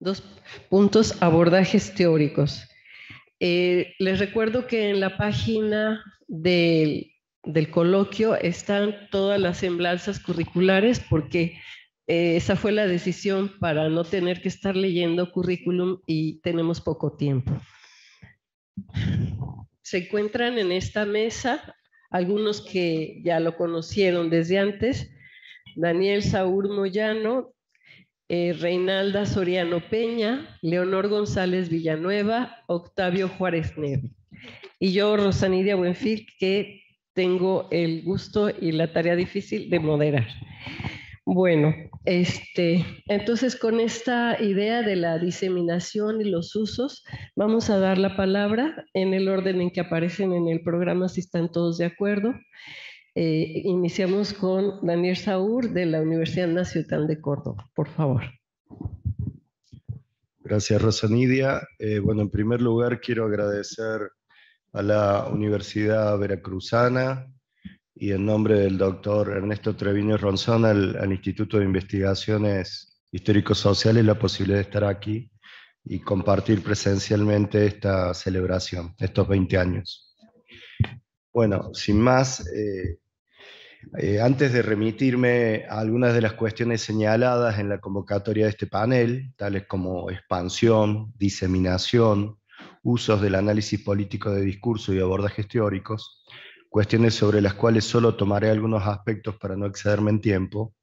Dos puntos, abordajes teóricos. Les recuerdo que en la página del coloquio están todas las semblanzas curriculares porque esa fue la decisión para no tener que estar leyendo currículum y tenemos poco tiempo. Se encuentran en esta mesa algunos que ya lo conocieron desde antes: Daniel Saúl Moyano, Reinalda Soriano Peña, Leonor González Villanueva, Octavio Juárez Neve. Y yo, Rosanidia Buenfil, que tengo el gusto y la tarea difícil de moderar. Bueno, entonces con esta idea de la diseminación y los usos, vamos a dar la palabra en el orden en que aparecen en el programa, si están todos de acuerdo. Iniciamos con Daniel Saúl de la Universidad Nacional de Córdoba, por favor. Gracias, Rosanidia. Bueno, en primer lugar quiero agradecer a la Universidad Veracruzana y en nombre del doctor Ernesto Treviño Ronzón al Instituto de Investigaciones Histórico-Sociales la posibilidad de estar aquí y compartir presencialmente esta celebración, estos 20 años. Bueno, sin más, antes de remitirme a algunas de las cuestiones señaladas en la convocatoria de este panel, tales como expansión, diseminación, usos del análisis político de discurso y abordajes teóricos, cuestiones sobre las cuales solo tomaré algunos aspectos para no excederme en tiempo,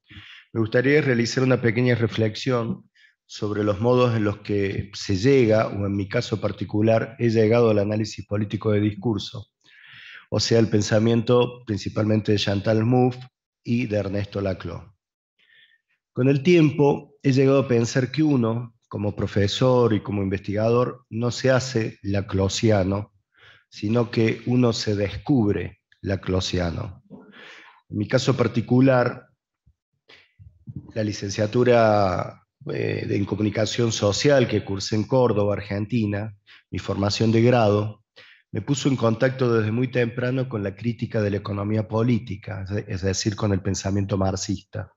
me gustaría realizar una pequeña reflexión sobre los modos en los que se llega, o en mi caso particular, he llegado al análisis político de discurso, o sea, el pensamiento principalmente de Chantal Mouffe y de Ernesto Laclau. Con el tiempo he llegado a pensar que uno, como profesor y como investigador, no se hace laclausiano, sino que uno se descubre laclausiano. En mi caso particular, la licenciatura en comunicación social que cursé en Córdoba, Argentina, mi formación de grado, me puso en contacto desde muy temprano con la crítica de la economía política, es decir, con el pensamiento marxista.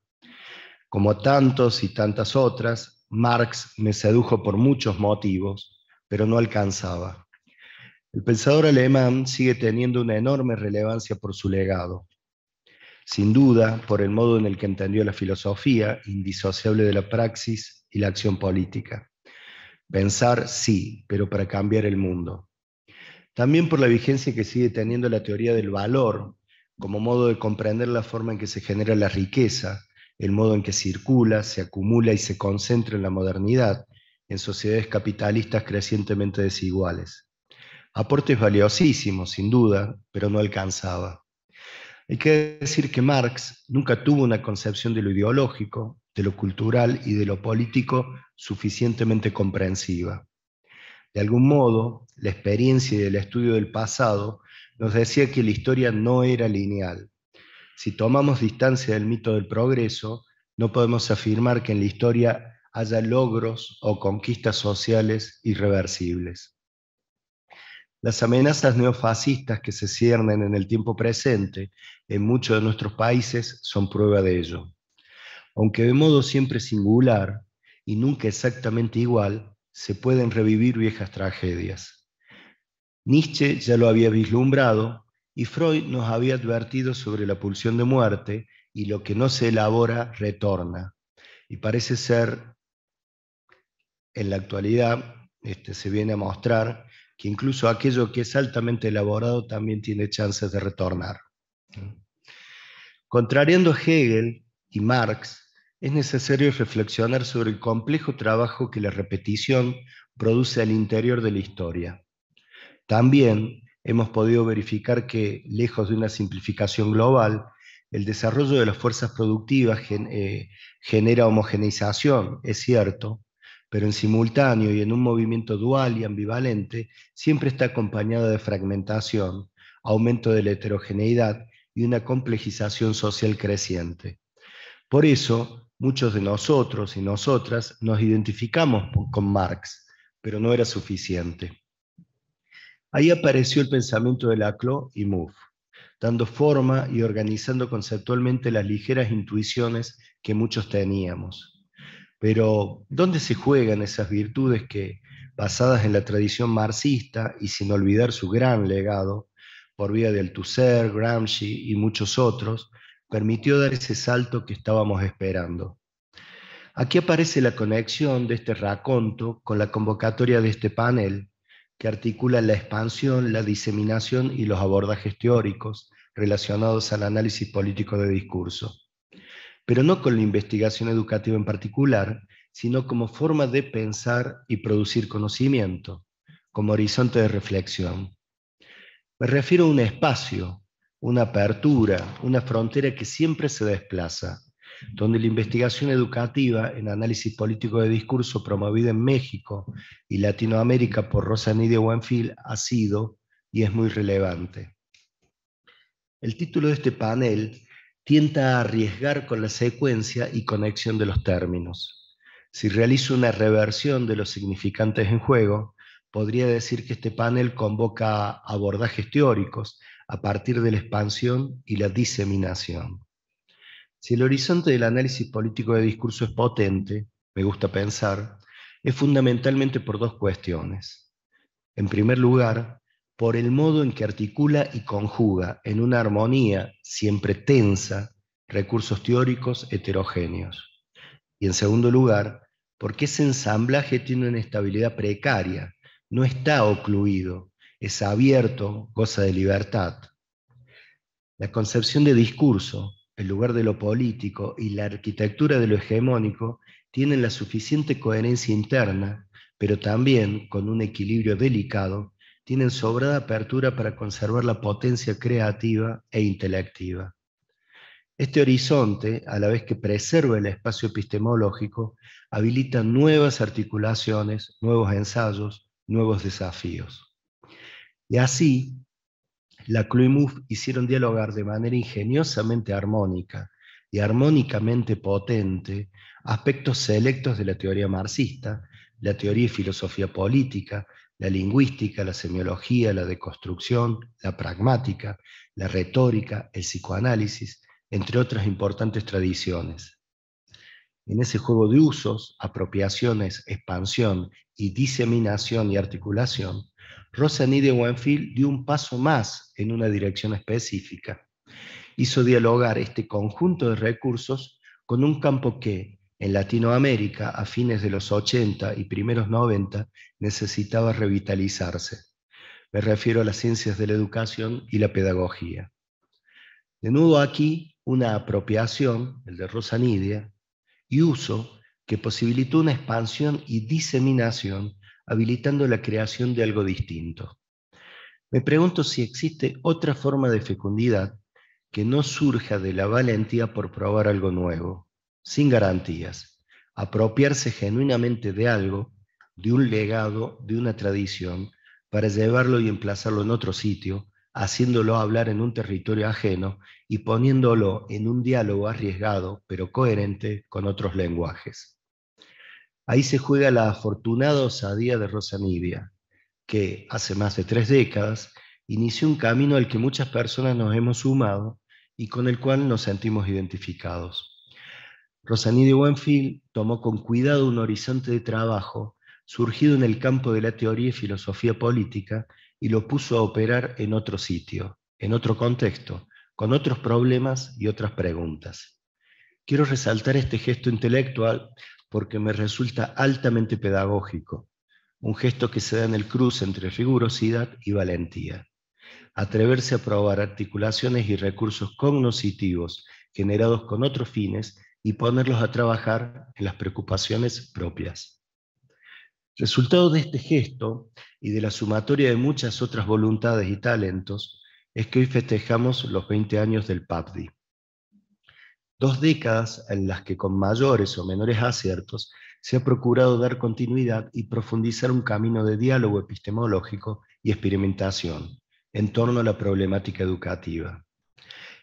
Como tantos y tantas otras, Marx me sedujo por muchos motivos, pero no alcanzaba. El pensador alemán sigue teniendo una enorme relevancia por su legado. Sin duda, por el modo en el que entendió la filosofía, indisociable de la praxis y la acción política. Pensar, sí, pero para cambiar el mundo. También por la vigencia que sigue teniendo la teoría del valor, como modo de comprender la forma en que se genera la riqueza, el modo en que circula, se acumula y se concentra en la modernidad, en sociedades capitalistas crecientemente desiguales. Aportes valiosísimos, sin duda, pero no alcanzaba. Hay que decir que Marx nunca tuvo una concepción de lo ideológico, de lo cultural y de lo político suficientemente comprensiva. De algún modo, la experiencia y el estudio del pasado nos decía que la historia no era lineal. Si tomamos distancia del mito del progreso, no podemos afirmar que en la historia haya logros o conquistas sociales irreversibles. Las amenazas neofascistas que se ciernen en el tiempo presente en muchos de nuestros países son prueba de ello. Aunque de modo siempre singular y nunca exactamente igual, se pueden revivir viejas tragedias. Nietzsche ya lo había vislumbrado y Freud nos había advertido sobre la pulsión de muerte y lo que no se elabora retorna. Y parece ser, en la actualidad, se viene a mostrar que incluso aquello que es altamente elaborado también tiene chances de retornar. Contrariando Hegel y Marx, es necesario reflexionar sobre el complejo trabajo que la repetición produce al interior de la historia. También hemos podido verificar que, lejos de una simplificación global, el desarrollo de las fuerzas productivas genera homogeneización, es cierto, pero en simultáneo y en un movimiento dual y ambivalente, siempre está acompañada de fragmentación, aumento de la heterogeneidad y una complejización social creciente. Por eso, muchos de nosotros y nosotras nos identificamos con Marx, pero no era suficiente. Ahí apareció el pensamiento de Laclau y Mouffe, dando forma y organizando conceptualmente las ligeras intuiciones que muchos teníamos. Pero, ¿dónde se juegan esas virtudes que, basadas en la tradición marxista y sin olvidar su gran legado, por vía de Althusser, Gramsci y muchos otros, permitió dar ese salto que estábamos esperando? Aquí aparece la conexión de este raconto con la convocatoria de este panel, que articula la expansión, la diseminación y los abordajes teóricos relacionados al análisis político de discurso, pero no con la investigación educativa en particular, sino como forma de pensar y producir conocimiento, como horizonte de reflexión. Me refiero a un espacio, una apertura, una frontera que siempre se desplaza, donde la investigación educativa en análisis político de discurso promovida en México y Latinoamérica por Rosa Nydia Buenfil ha sido y es muy relevante. El título de este panel tienta a arriesgar con la secuencia y conexión de los términos. Si realizo una reversión de los significantes en juego, podría decir que este panel convoca abordajes teóricos a partir de la expansión y la diseminación. Si el horizonte del análisis político de discurso es potente, me gusta pensar, es fundamentalmente por dos cuestiones. En primer lugar, por el modo en que articula y conjuga en una armonía siempre tensa recursos teóricos heterogéneos. Y en segundo lugar, porque ese ensamblaje tiene una estabilidad precaria, no está ocluido, es abierto, goza de libertad. La concepción de discurso, el lugar de lo político y la arquitectura de lo hegemónico tienen la suficiente coherencia interna, pero también, con un equilibrio delicado, tienen sobrada apertura para conservar la potencia creativa e intelectiva. Este horizonte, a la vez que preserva el espacio epistemológico, habilita nuevas articulaciones, nuevos ensayos, nuevos desafíos. Y así, la CLUIMUF hicieron dialogar de manera ingeniosamente armónica y armónicamente potente aspectos selectos de la teoría marxista, la teoría y filosofía política, la lingüística, la semiología, la deconstrucción, la pragmática, la retórica, el psicoanálisis, entre otras importantes tradiciones. En ese juego de usos, apropiaciones, expansión y diseminación y articulación, Rosa Nydia Buenfil dio un paso más en una dirección específica. Hizo dialogar este conjunto de recursos con un campo que, en Latinoamérica, a fines de los 80 y primeros 90, necesitaba revitalizarse. Me refiero a las ciencias de la educación y la pedagogía. De nuevo aquí, una apropiación, el de Rosa Nydia, y uso que posibilitó una expansión y diseminación, habilitando la creación de algo distinto. Me pregunto si existe otra forma de fecundidad que no surja de la valentía por probar algo nuevo, sin garantías, apropiarse genuinamente de algo, de un legado, de una tradición, para llevarlo y emplazarlo en otro sitio, haciéndolo hablar en un territorio ajeno y poniéndolo en un diálogo arriesgado, pero coherente con otros lenguajes. Ahí se juega la afortunada osadía de Rosa Nydia, que hace más de 3 décadas inició un camino al que muchas personas nos hemos sumado y con el cual nos sentimos identificados. Rosa Nydia Buenfil tomó con cuidado un horizonte de trabajo surgido en el campo de la teoría y filosofía política y lo puso a operar en otro sitio, en otro contexto, con otros problemas y otras preguntas. Quiero resaltar este gesto intelectual porque me resulta altamente pedagógico, un gesto que se da en el cruce entre rigurosidad y valentía. Atreverse a probar articulaciones y recursos cognoscitivos generados con otros fines y ponerlos a trabajar en las preocupaciones propias. Resultado de este gesto y de la sumatoria de muchas otras voluntades y talentos es que hoy festejamos los 20 años del PAPDI. 2 décadas en las que con mayores o menores aciertos se ha procurado dar continuidad y profundizar un camino de diálogo epistemológico y experimentación en torno a la problemática educativa.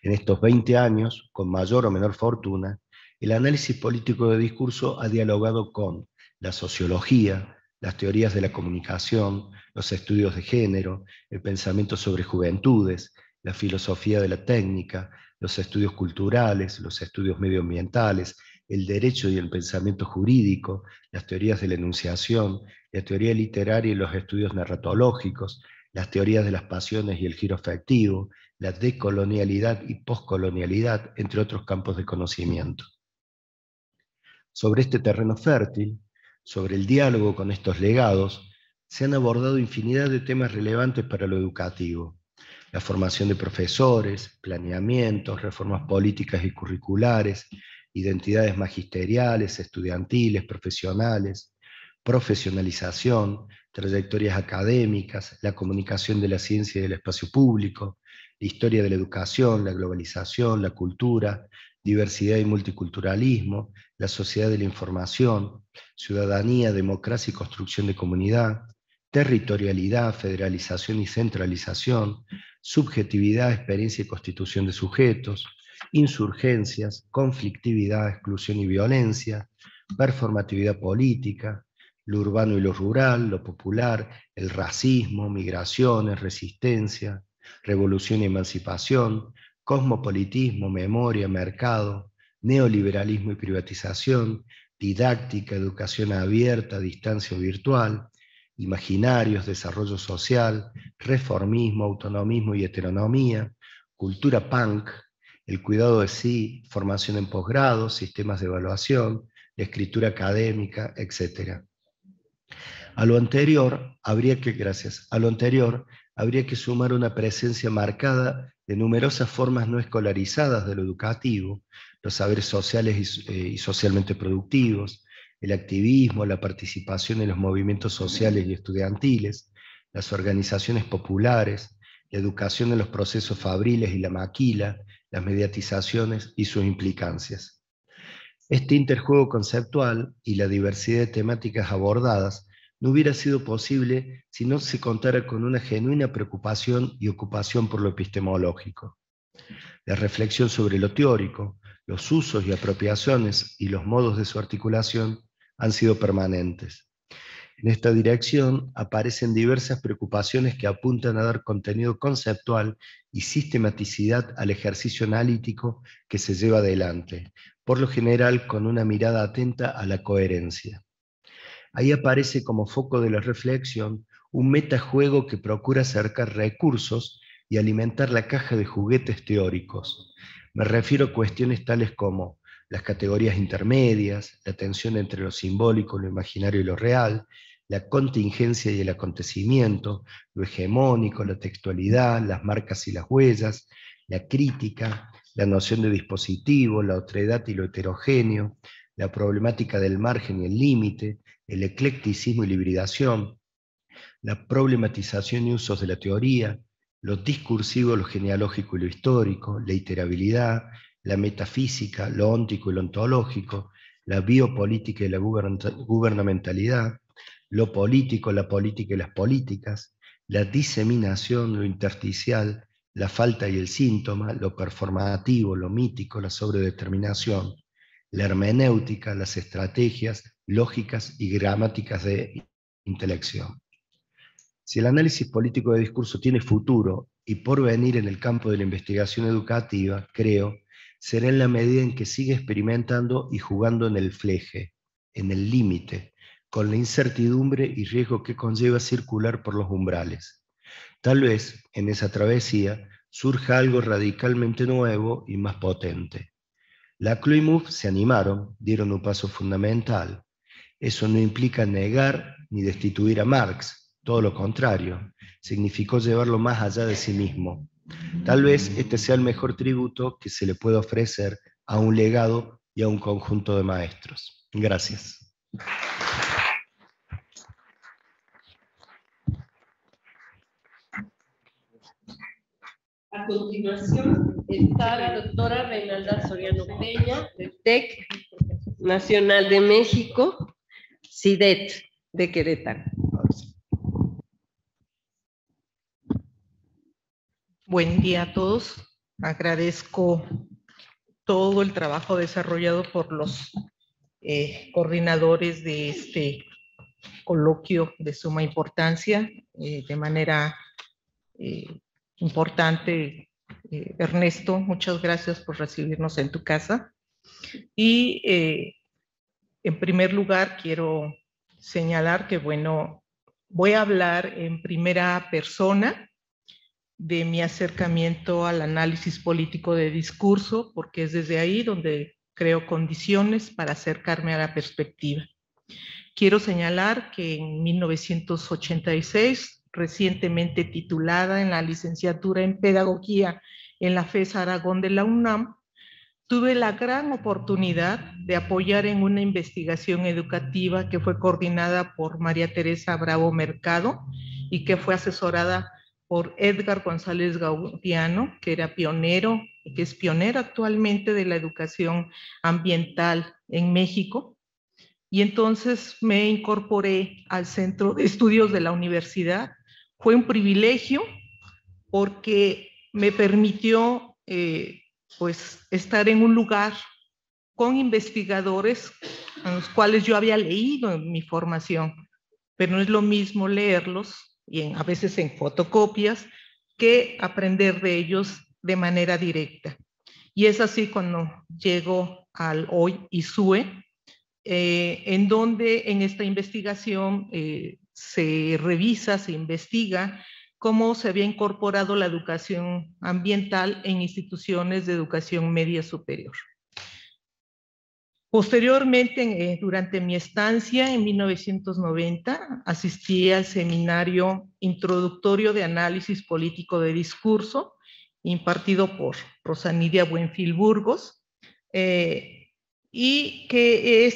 En estos 20 años, con mayor o menor fortuna, el análisis político de discurso ha dialogado con la sociología, las teorías de la comunicación, los estudios de género, el pensamiento sobre juventudes, la filosofía de la técnica, los estudios culturales, los estudios medioambientales, el derecho y el pensamiento jurídico, las teorías de la enunciación, la teoría literaria y los estudios narratológicos, las teorías de las pasiones y el giro afectivo, la decolonialidad y poscolonialidad, entre otros campos de conocimiento. Sobre este terreno fértil, sobre el diálogo con estos legados, se han abordado infinidad de temas relevantes para lo educativo. La formación de profesores, planeamientos, reformas políticas y curriculares, identidades magisteriales, estudiantiles, profesionales, profesionalización, trayectorias académicas, la comunicación de la ciencia y del espacio público, la historia de la educación, la globalización, la cultura, diversidad y multiculturalismo, la sociedad de la información, ciudadanía, democracia y construcción de comunidad, territorialidad, federalización y centralización, subjetividad, experiencia y constitución de sujetos, insurgencias, conflictividad, exclusión y violencia, performatividad política, lo urbano y lo rural, lo popular, el racismo, migraciones, resistencia, revolución y emancipación, cosmopolitismo, memoria, mercado, neoliberalismo y privatización, didáctica, educación abierta, distancia virtual, imaginarios, desarrollo social, reformismo, autonomismo y heteronomía, cultura punk, el cuidado de sí, formación en posgrado, sistemas de evaluación, la escritura académica, etc. A lo anterior habría que sumar una presencia marcada de numerosas formas no escolarizadas de lo educativo, los saberes sociales y socialmente productivos, el activismo, la participación en los movimientos sociales y estudiantiles, las organizaciones populares, la educación en los procesos fabriles y la maquila, las mediatizaciones y sus implicancias. Este interjuego conceptual y la diversidad de temáticas abordadas no hubiera sido posible si no se contara con una genuina preocupación y ocupación por lo epistemológico. La reflexión sobre lo teórico, los usos y apropiaciones y los modos de su articulación han sido permanentes. En esta dirección aparecen diversas preocupaciones que apuntan a dar contenido conceptual y sistematicidad al ejercicio analítico que se lleva adelante, por lo general con una mirada atenta a la coherencia. Ahí aparece como foco de la reflexión un metajuego que procura acercar recursos y alimentar la caja de juguetes teóricos. Me refiero a cuestiones tales como las categorías intermedias, la tensión entre lo simbólico, lo imaginario y lo real, la contingencia y el acontecimiento, lo hegemónico, la textualidad, las marcas y las huellas, la crítica, la noción de dispositivo, la otredad y lo heterogéneo, la problemática del margen y el límite, el eclecticismo y la hibridación, la problematización y usos de la teoría, lo discursivo, lo genealógico y lo histórico, la iterabilidad, la metafísica, lo óntico y lo ontológico, la biopolítica y la gubernamentalidad, lo político, la política y las políticas, la diseminación, lo intersticial, la falta y el síntoma, lo performativo, lo mítico, la sobredeterminación, la hermenéutica, las estrategias lógicas y gramáticas de intelección. Si el análisis político de discurso tiene futuro y porvenir en el campo de la investigación educativa, creo, será en la medida en que siga experimentando y jugando en el fleje, en el límite, con la incertidumbre y riesgo que conlleva circular por los umbrales. Tal vez, en esa travesía, surja algo radicalmente nuevo y más potente. La CLUIMUF se animaron, dieron un paso fundamental. Eso no implica negar ni destituir a Marx, todo lo contrario, significó llevarlo más allá de sí mismo. Tal vez este sea el mejor tributo que se le puede ofrecer a un legado y a un conjunto de maestros. Gracias. A continuación está la doctora Reinalda Soriano Peña, del TEC Nacional de México, CIDET, de Querétaro. Buen día a todos. Agradezco todo el trabajo desarrollado por los coordinadores de este coloquio de suma importancia, de manera importante. Ernesto, muchas gracias por recibirnos en tu casa. Y en primer lugar quiero señalar que, bueno, voy a hablar en primera persona de mi acercamiento al análisis político de discurso, porque es desde ahí donde creo condiciones para acercarme a la perspectiva. Quiero señalar que en 1986, recientemente titulada en la licenciatura en Pedagogía en la FES Aragón de la UNAM, tuve la gran oportunidad de apoyar en una investigación educativa que fue coordinada por María Teresa Bravo Mercado y que fue asesorada por Edgar González Gaudiano, que era pionero, que es pionero actualmente de la educación ambiental en México. Y entonces me incorporé al Centro de Estudios de la Universidad. Fue un privilegio porque me permitió pues estar en un lugar con investigadores a los cuales yo había leído en mi formación, pero no es lo mismo leerlos, y a veces en fotocopias, que aprender de ellos de manera directa. Y es así cuando llego al hoy ISUE, en donde en esta investigación se revisa, se investiga cómo se había incorporado la educación ambiental en instituciones de educación media superior. Posteriormente, durante mi estancia en 1990, asistí al seminario introductorio de análisis político de discurso, impartido por Rosanidia Buenfil Burgos, y que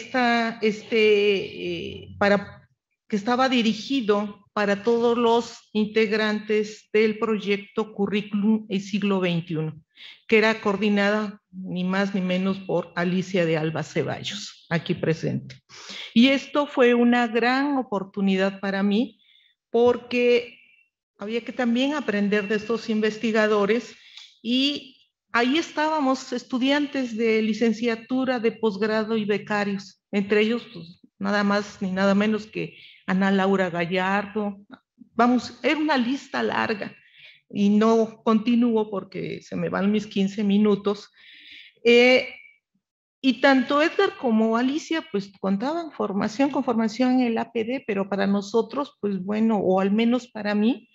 que estaba dirigido para todos los integrantes del proyecto Currículum y Siglo XXI, que era coordinada ni más ni menos por Alicia de Alba Ceballos, aquí presente. Y esto fue una gran oportunidad para mí, porque había que también aprender de estos investigadores, y ahí estábamos estudiantes de licenciatura, de posgrado y becarios, entre ellos pues, nada más ni nada menos que Ana Laura Gallardo. Vamos, era una lista larga y no continúo porque se me van mis 15 minutos. Y tanto Edgar como Alicia pues contaban con formación en el APD, pero para nosotros pues bueno, o al menos para mí,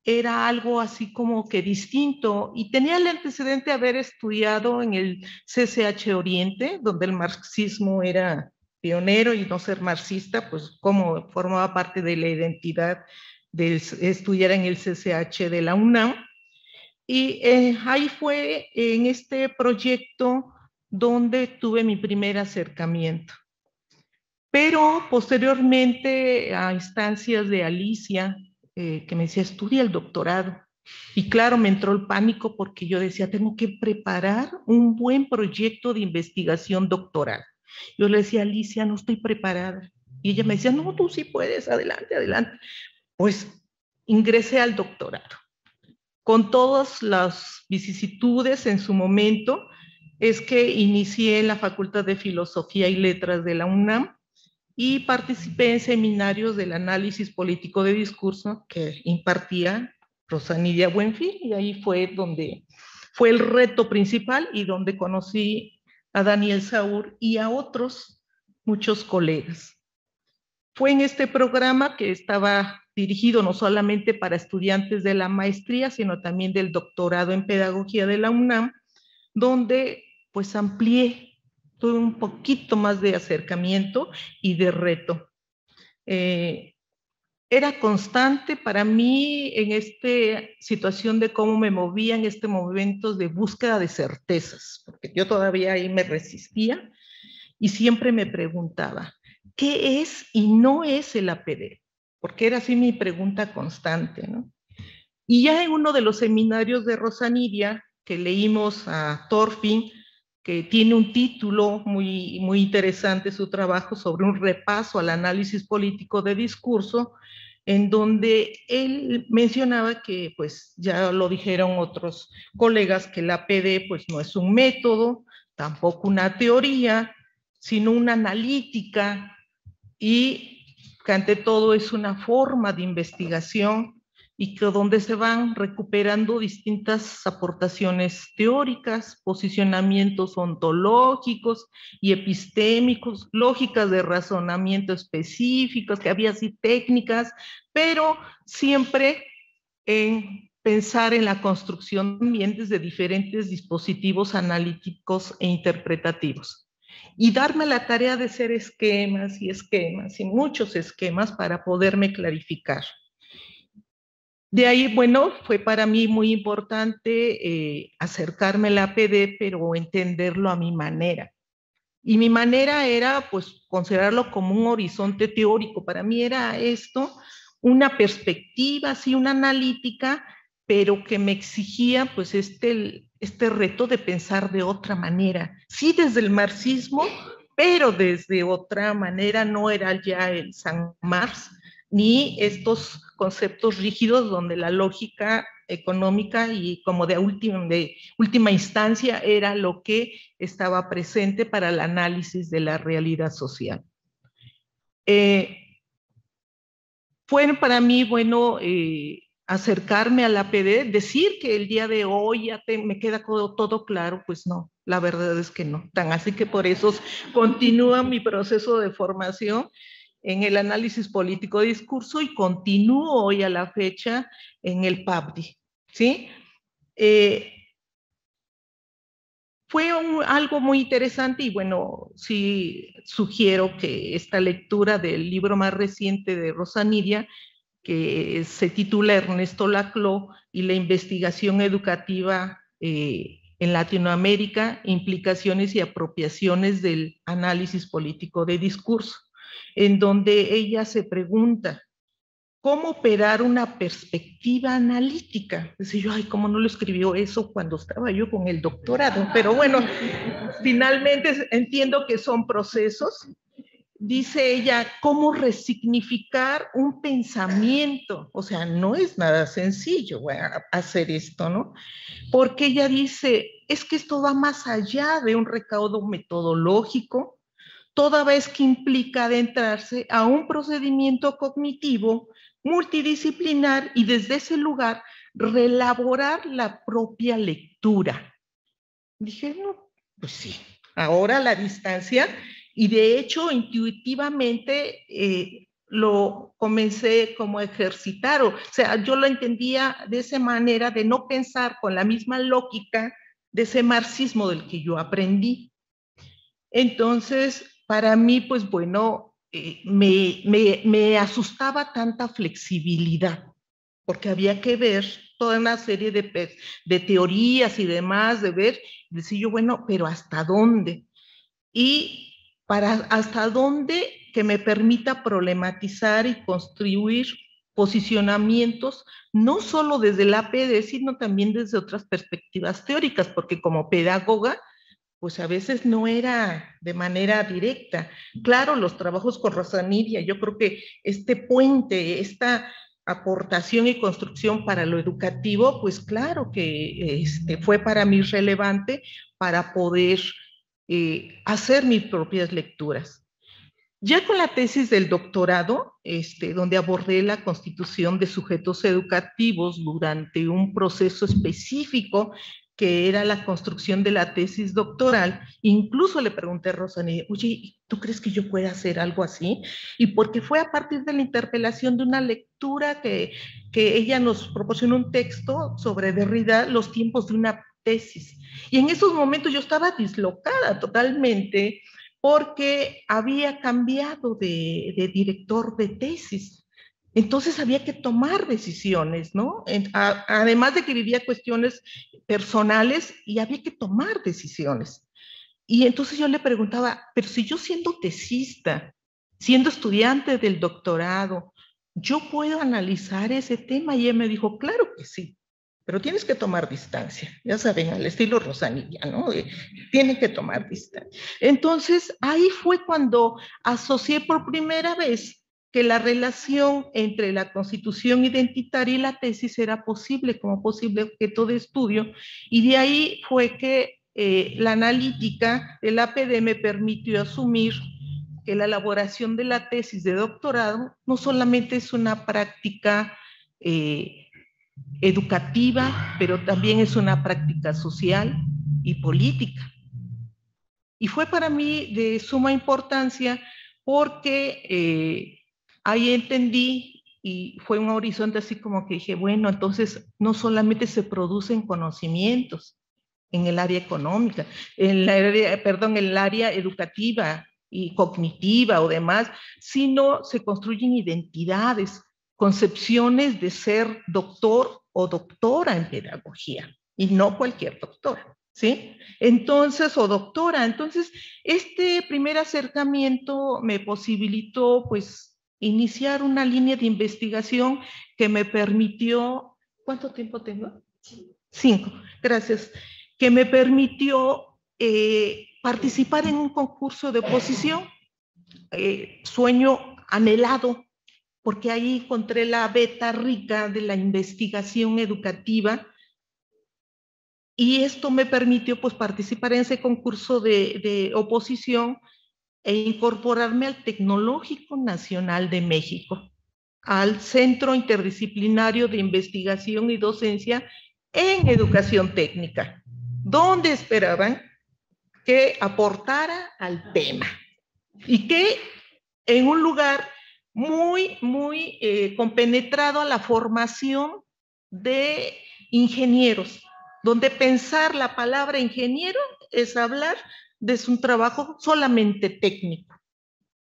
era algo así como que distinto, y tenía el antecedente de haber estudiado en el CCH Oriente, donde el marxismo era pionero, y no ser marxista, pues como formaba parte de la identidad de estudiar en el CCH de la UNAM. Y ahí fue en este proyecto donde tuve mi primer acercamiento. Pero posteriormente, a instancias de Alicia, que me decía, estudia el doctorado. Y claro, me entró el pánico porque yo decía, tengo que preparar un buen proyecto de investigación doctoral. Yo le decía, Alicia, no estoy preparada. Y ella me decía, no, tú sí puedes, adelante, adelante. Pues ingresé al doctorado. Con todas las vicisitudes en su momento, es que inicié en la Facultad de Filosofía y Letras de la UNAM, y participé en seminarios del análisis político de discurso que impartía Rosanidia Buenfil, y ahí fue donde fue el reto principal y donde conocí a Daniel Saúl y a otros muchos colegas. Fue en este programa, que estaba dirigido no solamente para estudiantes de la maestría, sino también del doctorado en pedagogía de la UNAM, donde pues amplié, tuve un poquito más de acercamiento y de reto. Era constante para mí en esta situación de cómo me movía en este momento de búsqueda de certezas, porque yo todavía ahí me resistía y siempre me preguntaba, ¿qué es y no es el APD? Porque era así mi pregunta constante, ¿no? Y ya en uno de los seminarios de Rosanidia, que leímos a Thorfinn, que tiene un título muy, muy interesante, su trabajo sobre un repaso al análisis político de discurso, en donde él mencionaba que, pues ya lo dijeron otros colegas, que la APD pues no es un método, tampoco una teoría, sino una analítica, y que ante todo es una forma de investigación y que donde se van recuperando distintas aportaciones teóricas, posicionamientos ontológicos y epistémicos, lógicas de razonamiento específicas, que había así técnicas, pero siempre en pensar en la construcción también desde diferentes dispositivos analíticos e interpretativos. Y darme la tarea de hacer esquemas y muchos esquemas para poderme clarificar. De ahí, bueno, fue para mí muy importante acercarme al APD, pero entenderlo a mi manera. Y mi manera era, pues, considerarlo como un horizonte teórico. Para mí era esto, una perspectiva, sí, una analítica, pero que me exigía, pues, este reto de pensar de otra manera. Sí, desde el marxismo, pero desde otra manera. No era ya el San Marx, ni estos conceptos rígidos donde la lógica económica y como de última instancia era lo que estaba presente para el análisis de la realidad social. Fue para mí bueno acercarme al APD, decir que el día de hoy ya me queda todo claro, pues no, la verdad es que no. Tan así que por eso continúa mi proceso de formación en el análisis político de discurso y continúo hoy a la fecha en el PABDI, ¿sí? Fue algo muy interesante y bueno, sí sugiero que esta lectura del libro más reciente de Rosa Nidia, que se titula Ernesto Laclau y la investigación educativa en Latinoamérica, implicaciones y apropiaciones del análisis político de discurso, en donde ella se pregunta, ¿cómo operar una perspectiva analítica? Decía yo, ay, ¿cómo no lo escribió eso cuando estaba yo con el doctorado? Pero bueno, finalmente entiendo que son procesos. Dice ella, ¿cómo resignificar un pensamiento? O sea, no es nada sencillo hacer esto, ¿no? Porque ella dice, es que esto va más allá de un recaudo metodológico, toda vez que implica adentrarse a un procedimiento cognitivo multidisciplinar y desde ese lugar reelaborar la propia lectura. Dije, no, pues sí, ahora a la distancia, y de hecho intuitivamente lo comencé como a ejercitar, o sea, yo lo entendía de esa manera de no pensar con la misma lógica de ese marxismo del que yo aprendí. Entonces, para mí, pues bueno, me asustaba tanta flexibilidad, porque había que ver toda una serie de teorías y demás, de ver, decir yo, bueno, pero ¿hasta dónde? Y hasta dónde que me permita problematizar y construir posicionamientos, no solo desde el APD, sino también desde otras perspectivas teóricas, porque como pedagoga, pues a veces no era de manera directa. Claro, los trabajos con Rosa Nidia, yo creo que este puente, esta aportación y construcción para lo educativo, pues claro que fue para mí relevante para poder hacer mis propias lecturas. Ya con la tesis del doctorado, donde abordé la constitución de sujetos educativos durante un proceso específico que era la construcción de la tesis doctoral, incluso le pregunté a Rosa Nidia, oye, ¿tú crees que yo pueda hacer algo así? Y porque fue a partir de la interpelación de una lectura que ella nos proporcionó un texto sobre Derrida, los tiempos de una tesis. Y en esos momentos yo estaba dislocada totalmente porque había cambiado de director de tesis. Entonces había que tomar decisiones, ¿no? Además de que vivía cuestiones personales y había que tomar decisiones. Y entonces yo le preguntaba, pero si yo siendo tesista, siendo estudiante del doctorado, ¿yo puedo analizar ese tema? Y él me dijo, claro que sí, pero tienes que tomar distancia. Ya saben, al estilo Rosa Nidia, ¿no? Tienen que tomar distancia. Entonces ahí fue cuando asocié por primera vez que la relación entre la constitución identitaria y la tesis era posible como posible objeto de estudio, y de ahí fue que la analítica del APD me permitió asumir que la elaboración de la tesis de doctorado no solamente es una práctica educativa, pero también es una práctica social y política. Y fue para mí de suma importancia porque ahí entendí y fue un horizonte así como que dije, bueno, entonces no solamente se producen conocimientos en el área económica, en el área educativa y cognitiva o demás, sino se construyen identidades, concepciones de ser doctor o doctora en pedagogía, y no cualquier doctora. ¿Sí? Entonces, o doctora, entonces, este primer acercamiento me posibilitó, pues, iniciar una línea de investigación que me permitió, ¿cuánto tiempo tengo? 5, gracias, que me permitió participar en un concurso de oposición, sueño anhelado, porque ahí encontré la beta rica de la investigación educativa. Y esto me permitió pues participar en ese concurso de oposición e incorporarme al Tecnológico Nacional de México, al Centro Interdisciplinario de Investigación y Docencia en Educación Técnica, donde esperaban que aportara al tema y que en un lugar muy compenetrado a la formación de ingenieros, donde pensar la palabra ingeniero es hablar de un trabajo solamente técnico.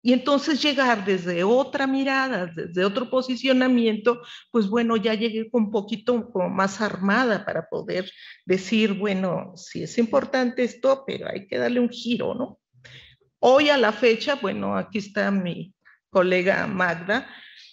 Y entonces llegar desde otra mirada, desde otro posicionamiento, pues bueno, ya llegué con un poquito como más armada para poder decir, bueno, sí es importante esto, pero hay que darle un giro, ¿no? Hoy a la fecha, bueno, aquí está mi colega Magda,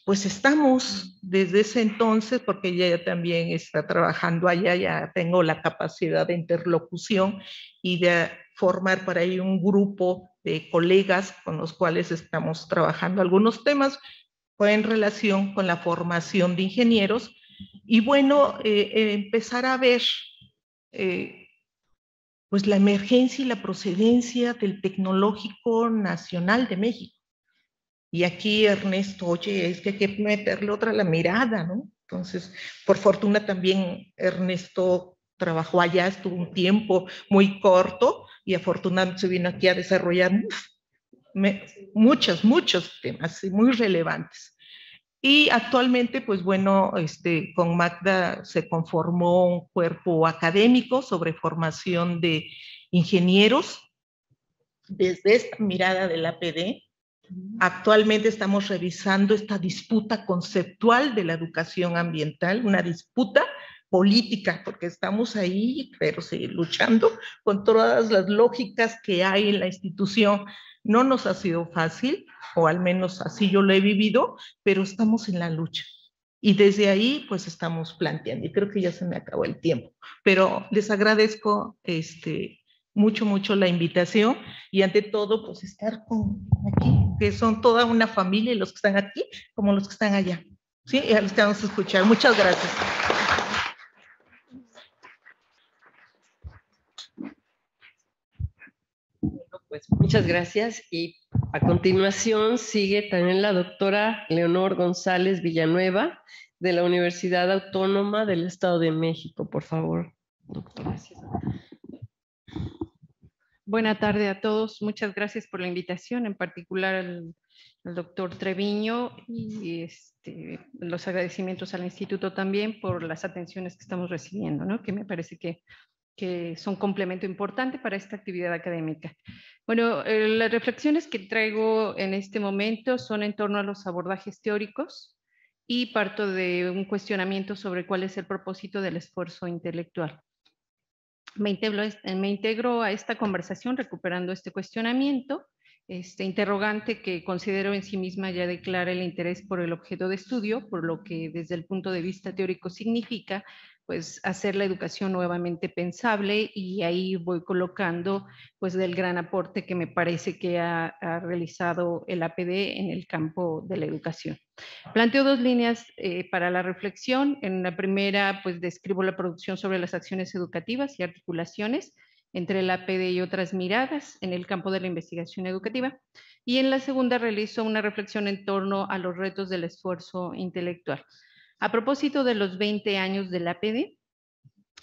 pues estamos desde ese entonces, porque ella también está trabajando allá, ya tengo la capacidad de interlocución y de formar por ahí un grupo de colegas con los cuales estamos trabajando algunos temas en relación con la formación de ingenieros y bueno, empezar a ver pues la emergencia y la procedencia del Tecnológico Nacional de México. Y aquí Ernesto, oye, es que hay que meterle otra la mirada, ¿no? Entonces, por fortuna también Ernesto trabajó allá, estuvo un tiempo muy corto y afortunadamente se vino aquí a desarrollar muchos temas muy relevantes. Y actualmente, pues bueno, con Magda se conformó un cuerpo académico sobre formación de ingenieros desde esta mirada de la APD. Actualmente estamos revisando esta disputa conceptual de la educación ambiental, una disputa política, porque estamos ahí, pero sí, luchando con todas las lógicas que hay en la institución. No nos ha sido fácil, o al menos así yo lo he vivido, pero estamos en la lucha. Y desde ahí, pues estamos planteando, y creo que ya se me acabó el tiempo, pero les agradezco mucho la invitación y ante todo, pues estar aquí, que son toda una familia, los que están aquí como los que están allá. ¿Sí? Y a los que vamos a escuchar. Muchas gracias. Pues muchas gracias y a continuación sigue también la doctora Leonor González Villanueva de la Universidad Autónoma del Estado de México. Por favor, doctora. Buenas tardes a todos. Muchas gracias por la invitación, en particular al doctor Treviño y los agradecimientos al instituto también por las atenciones que estamos recibiendo, ¿no? Que me parece que son complemento importante para esta actividad académica. Bueno, las reflexiones que traigo en este momento son en torno a los abordajes teóricos y parto de un cuestionamiento sobre cuál es el propósito del esfuerzo intelectual. Me integro a esta conversación recuperando este cuestionamiento, este interrogante que considero en sí misma ya declara el interés por el objeto de estudio, por lo que desde el punto de vista teórico significa pues hacer la educación nuevamente pensable, y ahí voy colocando pues del gran aporte que me parece que ha realizado el APD en el campo de la educación. Planteo dos líneas para la reflexión. En la primera pues describo la producción sobre las acciones educativas y articulaciones entre el APD y otras miradas en el campo de la investigación educativa, y en la segunda realizo una reflexión en torno a los retos del esfuerzo intelectual. A propósito de los 20 años del APD,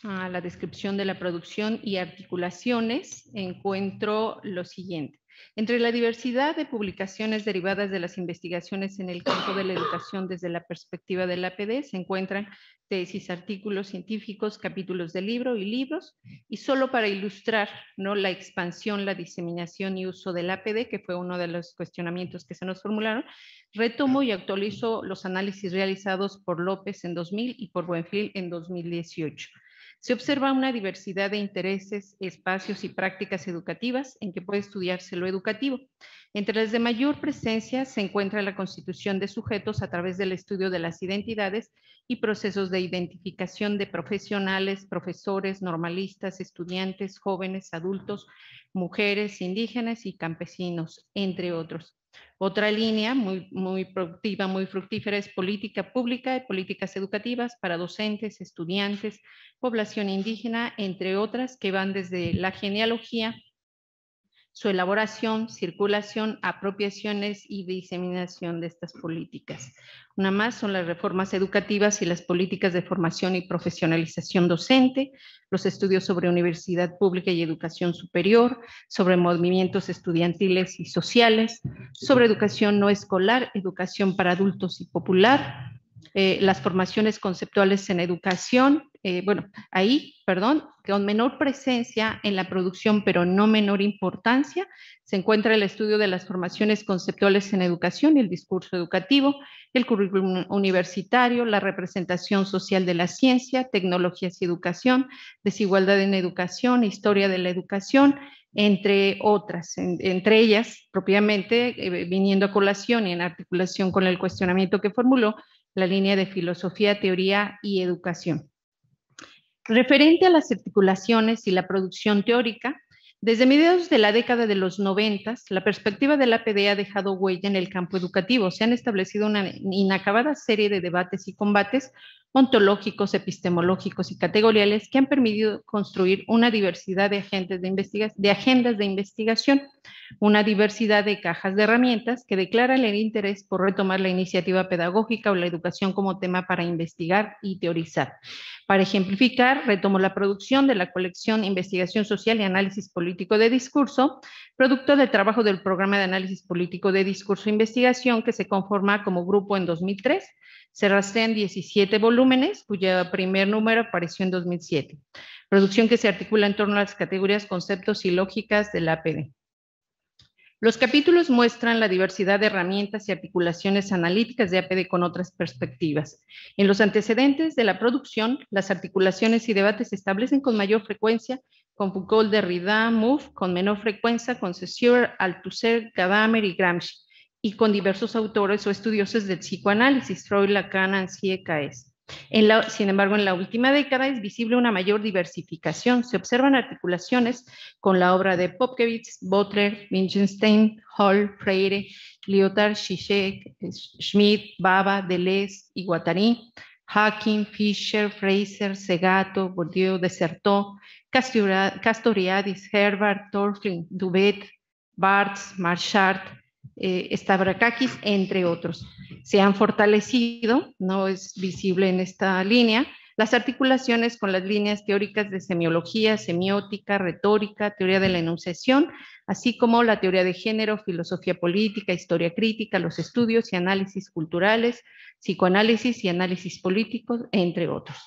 a la descripción de la producción y articulaciones, encuentro lo siguiente. Entre la diversidad de publicaciones derivadas de las investigaciones en el campo de la educación desde la perspectiva del APD, se encuentran tesis, artículos científicos, capítulos de libro y libros, y solo para ilustrar, ¿no?, la expansión, la diseminación y uso del APD, que fue uno de los cuestionamientos que se nos formularon, retomo y actualizo los análisis realizados por López en 2000 y por Buenfil en 2018. Se observa una diversidad de intereses, espacios y prácticas educativas en que puede estudiarse lo educativo. Entre las de mayor presencia se encuentra la constitución de sujetos a través del estudio de las identidades y procesos de identificación de profesionales, profesores, normalistas, estudiantes, jóvenes, adultos, mujeres, indígenas y campesinos, entre otros. Otra línea muy productiva, muy fructífera es política pública y políticas educativas para docentes, estudiantes, población indígena, entre otras, que van desde la genealogía, su elaboración, circulación, apropiaciones y diseminación de estas políticas. Una más son las reformas educativas y las políticas de formación y profesionalización docente, los estudios sobre universidad pública y educación superior, sobre movimientos estudiantiles y sociales, sobre educación no escolar, educación para adultos y popular, las formaciones conceptuales en educación, con menor presencia en la producción, pero no menor importancia, se encuentra el estudio de las formaciones conceptuales en educación y el discurso educativo, el currículum universitario, la representación social de la ciencia, tecnologías y educación, desigualdad en educación, historia de la educación, entre otras, entre ellas, propiamente, viniendo a colación y en articulación con el cuestionamiento que formuló, la línea de filosofía, teoría y educación. Referente a las articulaciones y la producción teórica, desde mediados de la década de los 90, la perspectiva del APD ha dejado huella en el campo educativo. Se han establecido una inacabada serie de debates y combates ontológicos, epistemológicos y categoriales que han permitido construir una diversidad de agendas de investigación, una diversidad de cajas de herramientas que declaran el interés por retomar la iniciativa pedagógica o la educación como tema para investigar y teorizar. Para ejemplificar, retomo la producción de la colección Investigación Social y Análisis Político de Discurso, producto del trabajo del Programa de Análisis Político de Discurso e Investigación, que se conforma como grupo en 2003. Se rastrean 17 volúmenes, cuyo primer número apareció en 2007. Producción que se articula en torno a las categorías, conceptos y lógicas del APD. Los capítulos muestran la diversidad de herramientas y articulaciones analíticas de APD con otras perspectivas. En los antecedentes de la producción, las articulaciones y debates se establecen con mayor frecuencia con Foucault, Derrida, Mouffe, con menor frecuencia con Saussure, Althusser, Gadamer y Gramsci, y con diversos autores o estudiosos del psicoanálisis, Freud, Lacan, Ansié, Caes. Sin embargo, en la última década es visible una mayor diversificación. Se observan articulaciones con la obra de Popkewitz, Butler, Wittgenstein, Hall, Freire, Lyotard, Zizek, Schmidt, Baba, Deleuze y Guattari, Hawking, Fischer, Fraser, Segato, Bourdieu, Desserteau, Castoriadis, Herbart, Thorfinn, Dubet, Barthes, Marchart, Stavrakakis, entre otros. Se han fortalecido, no es visible en esta línea, las articulaciones con las líneas teóricas de semiología, semiótica, retórica, teoría de la enunciación, así como la teoría de género, filosofía política, historia crítica, los estudios y análisis culturales, psicoanálisis y análisis políticos, entre otros.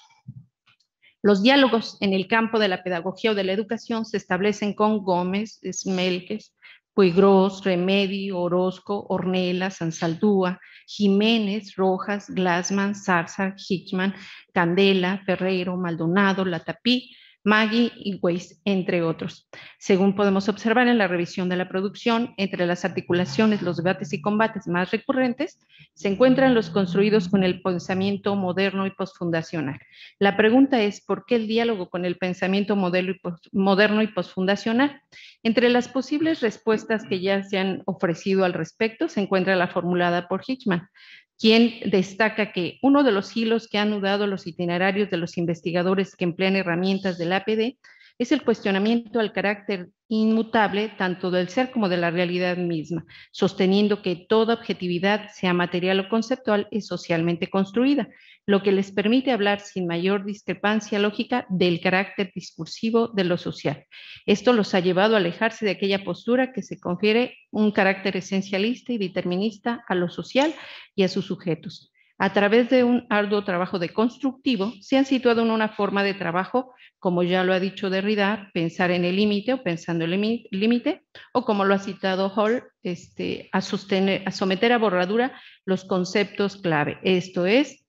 Los diálogos en el campo de la pedagogía o de la educación se establecen con Gómez, Smelkes, Puigros, Remedi, Orozco, Ornella, Sansaldúa, Jiménez, Rojas, Glassman, Zarzar, Hickman, Candela, Ferreiro, Maldonado, Latapí, Maggi y Weiss, entre otros. Según podemos observar en la revisión de la producción, entre las articulaciones, los debates y combates más recurrentes, se encuentran los construidos con el pensamiento moderno y postfundacional. La pregunta es, ¿por qué el diálogo con el pensamiento moderno y postfundacional? Entre las posibles respuestas que ya se han ofrecido al respecto, se encuentra la formulada por Hickman, quien destaca que uno de los hilos que han anudado los itinerarios de los investigadores que emplean herramientas del APD es el cuestionamiento al carácter inmutable tanto del ser como de la realidad misma, sosteniendo que toda objetividad, sea material o conceptual, es socialmente construida, lo que les permite hablar sin mayor discrepancia lógica del carácter discursivo de lo social. Esto los ha llevado a alejarse de aquella postura que se confiere un carácter esencialista y determinista a lo social y a sus sujetos. A través de un arduo trabajo constructivo, se han situado en una forma de trabajo, como ya lo ha dicho Derrida, pensar en el límite o pensando en el límite, o como lo ha citado Hall, a someter a borradura los conceptos clave. Esto es,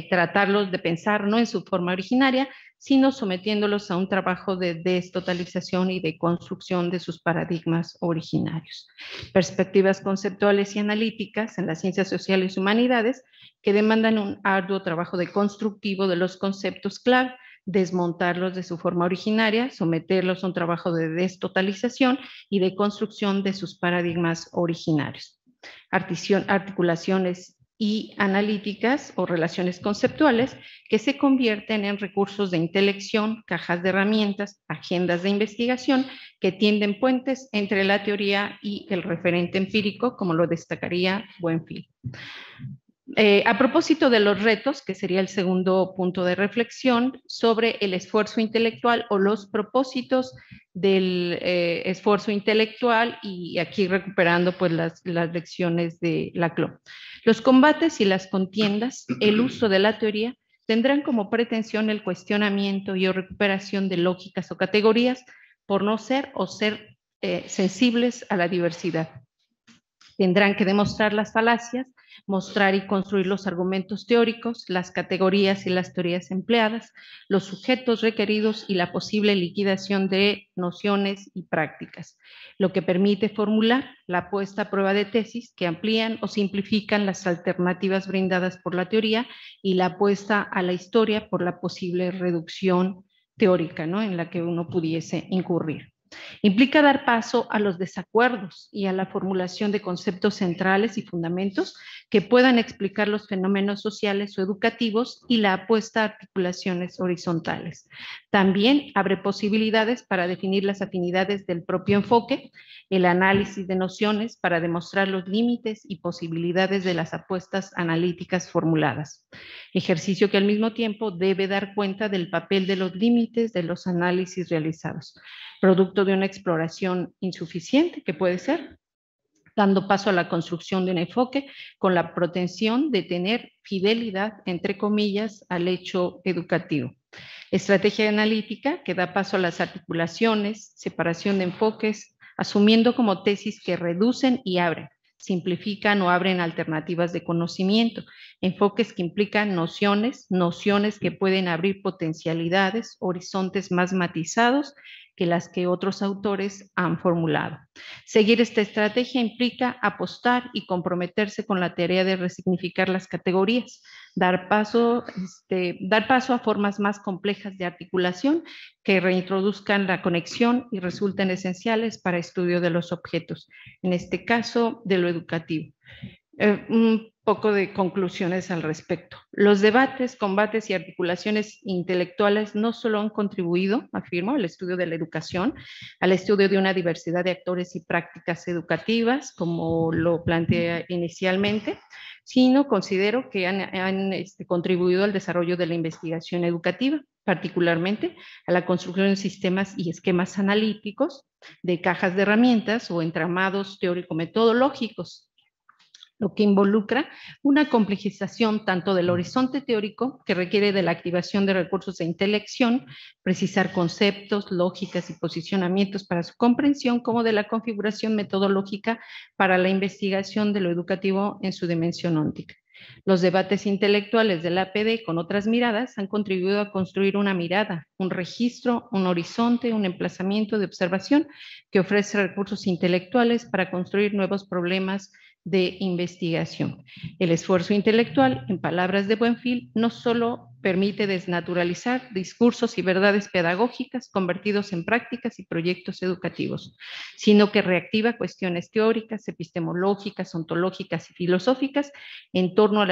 tratarlos de pensar no en su forma originaria, sino sometiéndolos a un trabajo de destotalización y de construcción de sus paradigmas originarios. Perspectivas conceptuales y analíticas en las ciencias sociales y humanidades que demandan un arduo trabajo constructivo de los conceptos clave, desmontarlos de su forma originaria, someterlos a un trabajo de destotalización y de construcción de sus paradigmas originarios. Articulaciones y analíticas o relaciones conceptuales que se convierten en recursos de intelección, cajas de herramientas, agendas de investigación que tienden puentes entre la teoría y el referente empírico, como lo destacaría Buenfield. A propósito de los retos, que sería el segundo punto de reflexión, sobre el esfuerzo intelectual o los propósitos del esfuerzo intelectual, y aquí recuperando pues las lecciones de Laclau. Los combates y las contiendas, el uso de la teoría, tendrán como pretensión el cuestionamiento y o recuperación de lógicas o categorías por no ser o ser sensibles a la diversidad. Tendrán que demostrar las falacias, mostrar y construir los argumentos teóricos, las categorías y las teorías empleadas, los sujetos requeridos y la posible liquidación de nociones y prácticas, lo que permite formular la puesta a prueba de tesis que amplían o simplifican las alternativas brindadas por la teoría y la apuesta a la historia por la posible reducción teórica, ¿no?, en la que uno pudiese incurrir. Implica dar paso a los desacuerdos y a la formulación de conceptos centrales y fundamentos que puedan explicar los fenómenos sociales o educativos y la apuesta a articulaciones horizontales. También abre posibilidades para definir las afinidades del propio enfoque, el análisis de nociones para demostrar los límites y posibilidades de las apuestas analíticas formuladas. Ejercicio que al mismo tiempo debe dar cuenta del papel de los límites de los análisis realizados, producto de una exploración insuficiente, que puede ser, dando paso a la construcción de un enfoque con la pretensión de tener fidelidad, entre comillas, al hecho educativo. Estrategia analítica que da paso a las articulaciones, separación de enfoques, asumiendo como tesis que reducen y abren, simplifican o abren alternativas de conocimiento, enfoques que implican nociones que pueden abrir potencialidades, horizontes más matizados que las que otros autores han formulado. Seguir esta estrategia implica apostar y comprometerse con la tarea de resignificar las categorías, dar paso a formas más complejas de articulación que reintroduzcan la conexión y resulten esenciales para estudio de los objetos, en este caso de lo educativo. Un poco de conclusiones al respecto. Los debates, combates y articulaciones intelectuales no solo han contribuido, afirmo, al estudio de la educación, al estudio de una diversidad de actores y prácticas educativas, como lo planteé inicialmente, sino considero que han contribuido al desarrollo de la investigación educativa, particularmente a la construcción de sistemas y esquemas analíticos, de cajas de herramientas o entramados teórico-metodológicos, lo que involucra una complejización tanto del horizonte teórico, que requiere de la activación de recursos de intelección, precisar conceptos, lógicas y posicionamientos para su comprensión, como de la configuración metodológica para la investigación de lo educativo en su dimensión óntica. Los debates intelectuales de la APD con otras miradas han contribuido a construir una mirada, un registro, un horizonte, un emplazamiento de observación que ofrece recursos intelectuales para construir nuevos problemas de investigación. El esfuerzo intelectual, en palabras de Buenfil, no solo permite desnaturalizar discursos y verdades pedagógicas convertidos en prácticas y proyectos educativos, sino que reactiva cuestiones teóricas, epistemológicas, ontológicas y filosóficas en torno al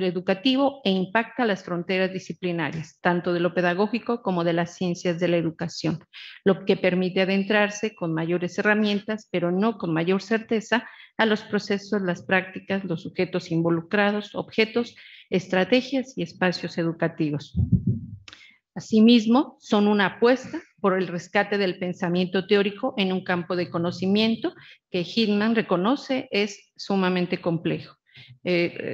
educativo e impacta las fronteras disciplinarias, tanto de lo pedagógico como de las ciencias de la educación, lo que permite adentrarse con mayores herramientas, pero no con mayor certeza, a los procesos, las prácticas, los sujetos involucrados, objetos, estrategias y espacios educativos. Asimismo, son una apuesta por el rescate del pensamiento teórico en un campo de conocimiento que Hickman reconoce es sumamente complejo.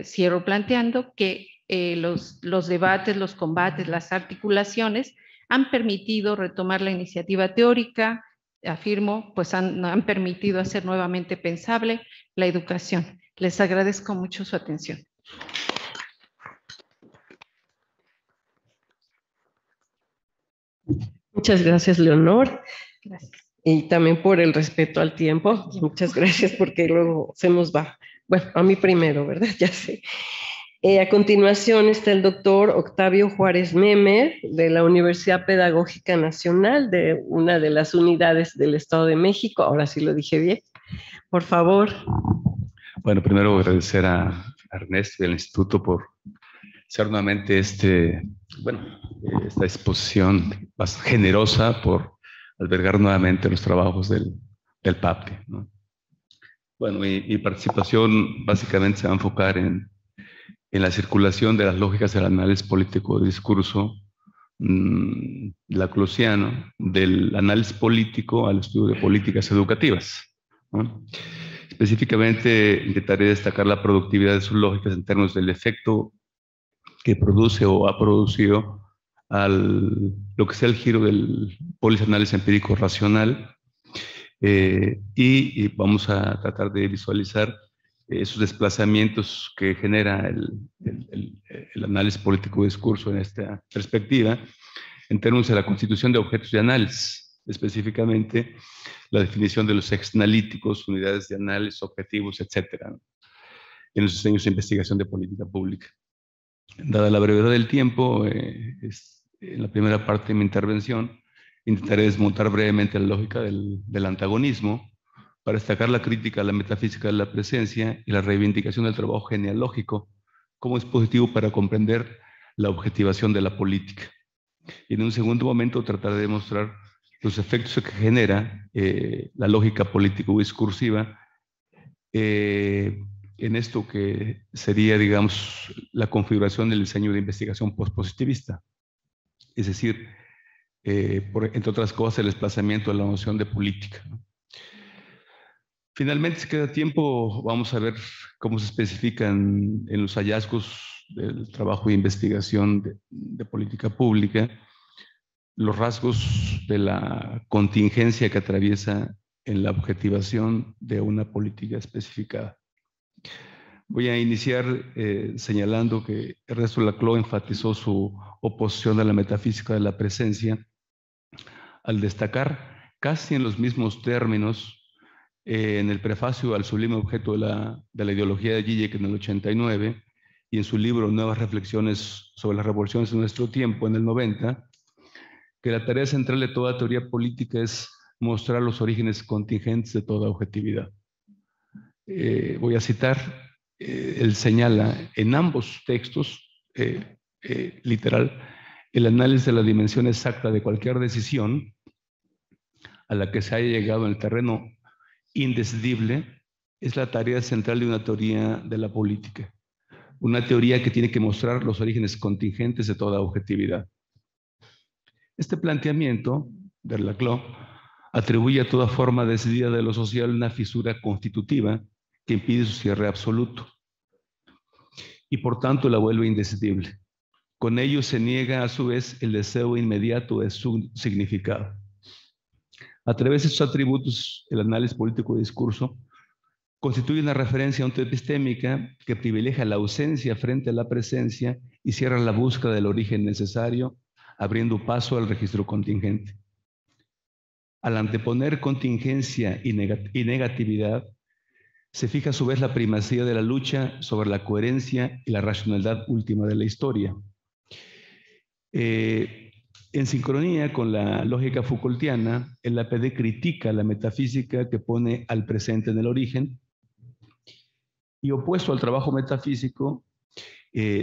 Cierro planteando que los debates, los combates, las articulaciones han permitido retomar la iniciativa teórica, afirmo, pues han permitido hacer nuevamente pensable la educación. Les agradezco mucho su atención. Muchas gracias, Leonor. Gracias. Y también por el respeto al tiempo. Muchas gracias porque luego se nos va. Bueno, a mí primero, ¿verdad? Ya sé. A continuación está el doctor Octavio Juárez Memer, de la Universidad Pedagógica Nacional, de una de las unidades del Estado de México. Ahora sí lo dije bien. Por favor. Bueno, primero agradecer a Ernesto y al Instituto por hacer nuevamente esta exposición más generosa, por albergar nuevamente los trabajos del PAPTE, ¿no? Bueno, mi participación básicamente se va a enfocar en la circulación de las lógicas del análisis político de discurso laclausiano, del análisis político al estudio de políticas educativas, ¿no? Específicamente intentaré destacar la productividad de sus lógicas en términos del efecto que produce o ha producido lo que sea el giro del polianálisis empírico racional, y vamos a tratar de visualizar esos desplazamientos que genera el análisis político de discurso en esta perspectiva, en términos de la constitución de objetos de análisis, específicamente la definición de los ejes analíticos, unidades de análisis, objetivos, etcétera, en los diseños de investigación de política pública. Dada la brevedad del tiempo, en la primera parte de mi intervención intentaré desmontar brevemente la lógica del antagonismo para destacar la crítica a la metafísica de la presencia y la reivindicación del trabajo genealógico como dispositivo para comprender la objetivación de la política. Y en un segundo momento trataré de demostrar los efectos que genera la lógica político-discursiva en esto que sería, digamos, la configuración del diseño de investigación postpositivista. Es decir, entre otras cosas, el desplazamiento de la noción de política, ¿no? Finalmente, si queda tiempo, vamos a ver cómo se especifican en los hallazgos del trabajo de investigación de política pública los rasgos de la contingencia que atraviesa en la objetivación de una política especificada. Voy a iniciar señalando que Ernesto Laclau enfatizó su oposición a la metafísica de la presencia al destacar casi en los mismos términos en el prefacio al sublime objeto de la ideología de Zizek en el 89 y en su libro Nuevas reflexiones sobre las revoluciones de nuestro tiempo en el 90, que la tarea central de toda teoría política es mostrar los orígenes contingentes de toda objetividad. Voy a citar, él señala en ambos textos, literal, el análisis de la dimensión exacta de cualquier decisión a la que se haya llegado en el terreno indecidible es la tarea central de una teoría de la política. Una teoría que tiene que mostrar los orígenes contingentes de toda objetividad. Este planteamiento de Laclau atribuye a toda forma decidida de lo social una fisura constitutiva que impide su cierre absoluto y por tanto la vuelve indecidible. Con ello se niega a su vez el deseo inmediato de su significado. A través de estos atributos, el análisis político de discurso constituye una referencia ontoepistémica que privilegia la ausencia frente a la presencia y cierra la búsqueda del origen necesario, abriendo paso al registro contingente. Al anteponer contingencia y negatividad, se fija a su vez la primacía de la lucha sobre la coherencia y la racionalidad última de la historia. En sincronía con la lógica Foucaultiana, el APD critica la metafísica que pone al presente en el origen y, opuesto al trabajo metafísico,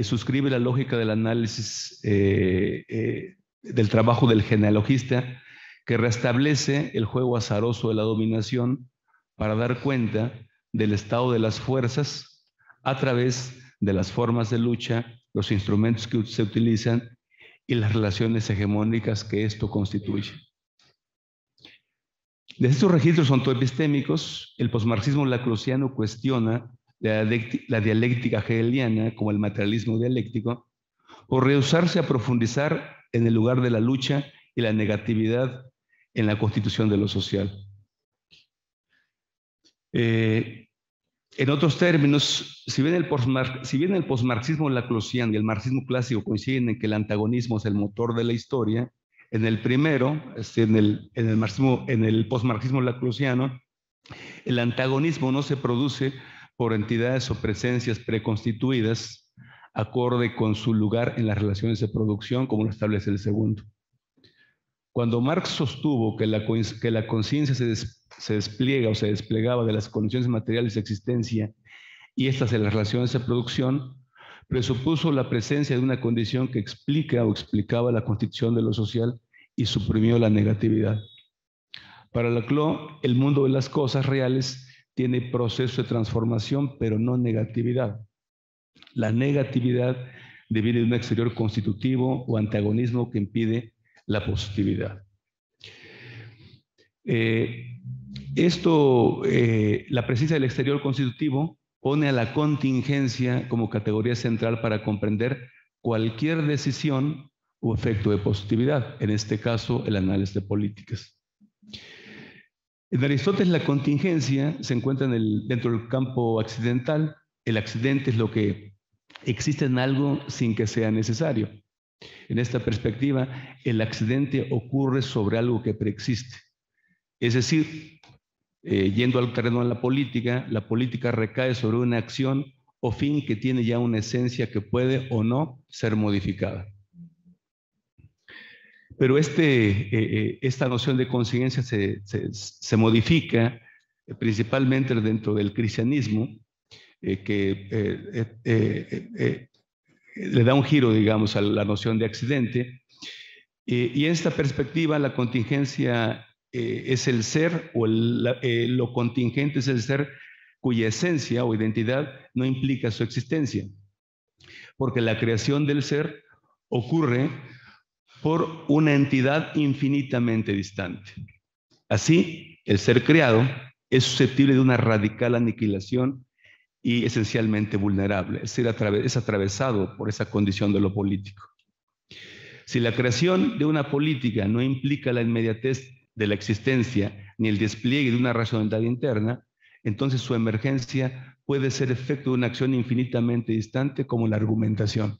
suscribe la lógica del análisis del trabajo del genealogista, que restablece el juego azaroso de la dominación para dar cuenta del estado de las fuerzas a través de las formas de lucha, los instrumentos que se utilizan y las relaciones hegemónicas que esto constituye. Desde estos registros ontoepistémicos, el posmarxismo laclausiano cuestiona la dialéctica hegeliana como el materialismo dialéctico por rehusarse a profundizar en el lugar de la lucha y la negatividad en la constitución de lo social. En otros términos, si bien el posmarxismo laclausiano y el marxismo clásico coinciden en que el antagonismo es el motor de la historia, en el primero, en el posmarxismo laclausiano, el antagonismo no se produce por entidades o presencias preconstituidas acorde con su lugar en las relaciones de producción, como lo establece el segundo. Cuando Marx sostuvo que la conciencia se despliega o se desplegaba de las condiciones materiales de existencia y estas de las relaciones de producción, presupuso la presencia de una condición que explica o explicaba la constitución de lo social y suprimió la negatividad. Para Laclau, el mundo de las cosas reales tiene proceso de transformación, pero no negatividad. La negatividad deviene de un exterior constitutivo o antagonismo que impide la positividad. La presencia del exterior constitutivo pone a la contingencia como categoría central para comprender cualquier decisión o efecto de positividad, en este caso el análisis de políticas. En Aristóteles la contingencia se encuentra dentro del campo accidental. El accidente es lo que existe en algo sin que sea necesario. En esta perspectiva, el accidente ocurre sobre algo que preexiste. Es decir, yendo al terreno de la política recae sobre una acción o fin que tiene ya una esencia que puede o no ser modificada. Pero esta noción de conciencia se modifica principalmente dentro del cristianismo, que le da un giro, digamos, a la noción de accidente. Y en esta perspectiva, la contingencia es el ser, o lo contingente es el ser cuya esencia o identidad no implica su existencia. Porque la creación del ser ocurre por una entidad infinitamente distante. Así, el ser creado es susceptible de una radical aniquilación y esencialmente vulnerable, es decir, es atravesado por esa condición de lo político. Si la creación de una política no implica la inmediatez de la existencia ni el despliegue de una racionalidad interna, entonces su emergencia puede ser efecto de una acción infinitamente distante como la argumentación.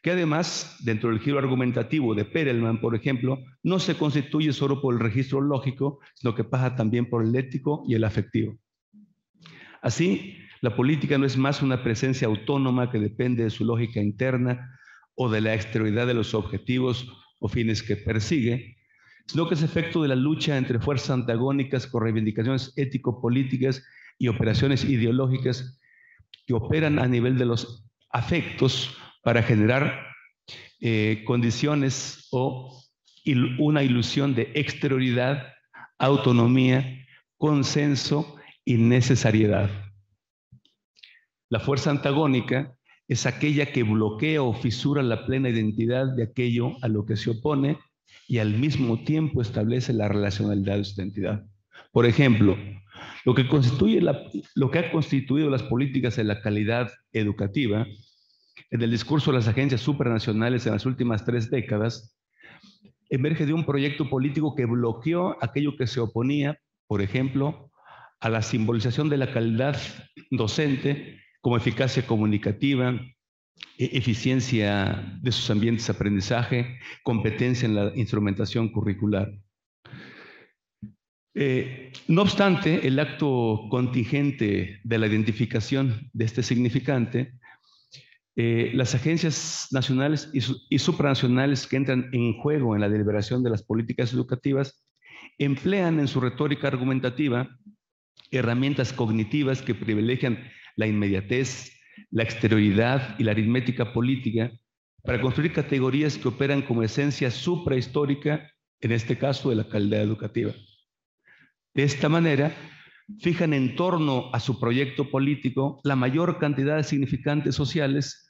Que además, dentro del giro argumentativo de Perelman, por ejemplo, no se constituye solo por el registro lógico, sino que pasa también por el ético y el afectivo. Así, la política no es más una presencia autónoma que depende de su lógica interna o de la exterioridad de los objetivos o fines que persigue, sino que es efecto de la lucha entre fuerzas antagónicas con reivindicaciones ético-políticas y operaciones ideológicas que operan a nivel de los afectos para generar condiciones o una ilusión de exterioridad, autonomía, consenso y necesariedad. La fuerza antagónica es aquella que bloquea o fisura la plena identidad de aquello a lo que se opone y al mismo tiempo establece la relacionalidad de su identidad. Por ejemplo, lo que ha constituido las políticas de la calidad educativa en el discurso de las agencias supranacionales en las últimas 3 décadas, emerge de un proyecto político que bloqueó aquello que se oponía, por ejemplo, a la simbolización de la calidad docente como eficacia comunicativa, eficiencia de sus ambientes de aprendizaje, competencia en la instrumentación curricular. No obstante, el acto contingente de la identificación de este significante, las agencias nacionales y supranacionales que entran en juego en la deliberación de las políticas educativas emplean en su retórica argumentativa herramientas cognitivas que privilegian la inmediatez, la exterioridad y la aritmética política para construir categorías que operan como esencia suprahistórica, en este caso de la calidad educativa. De esta manera, fijan en torno a su proyecto político la mayor cantidad de significantes sociales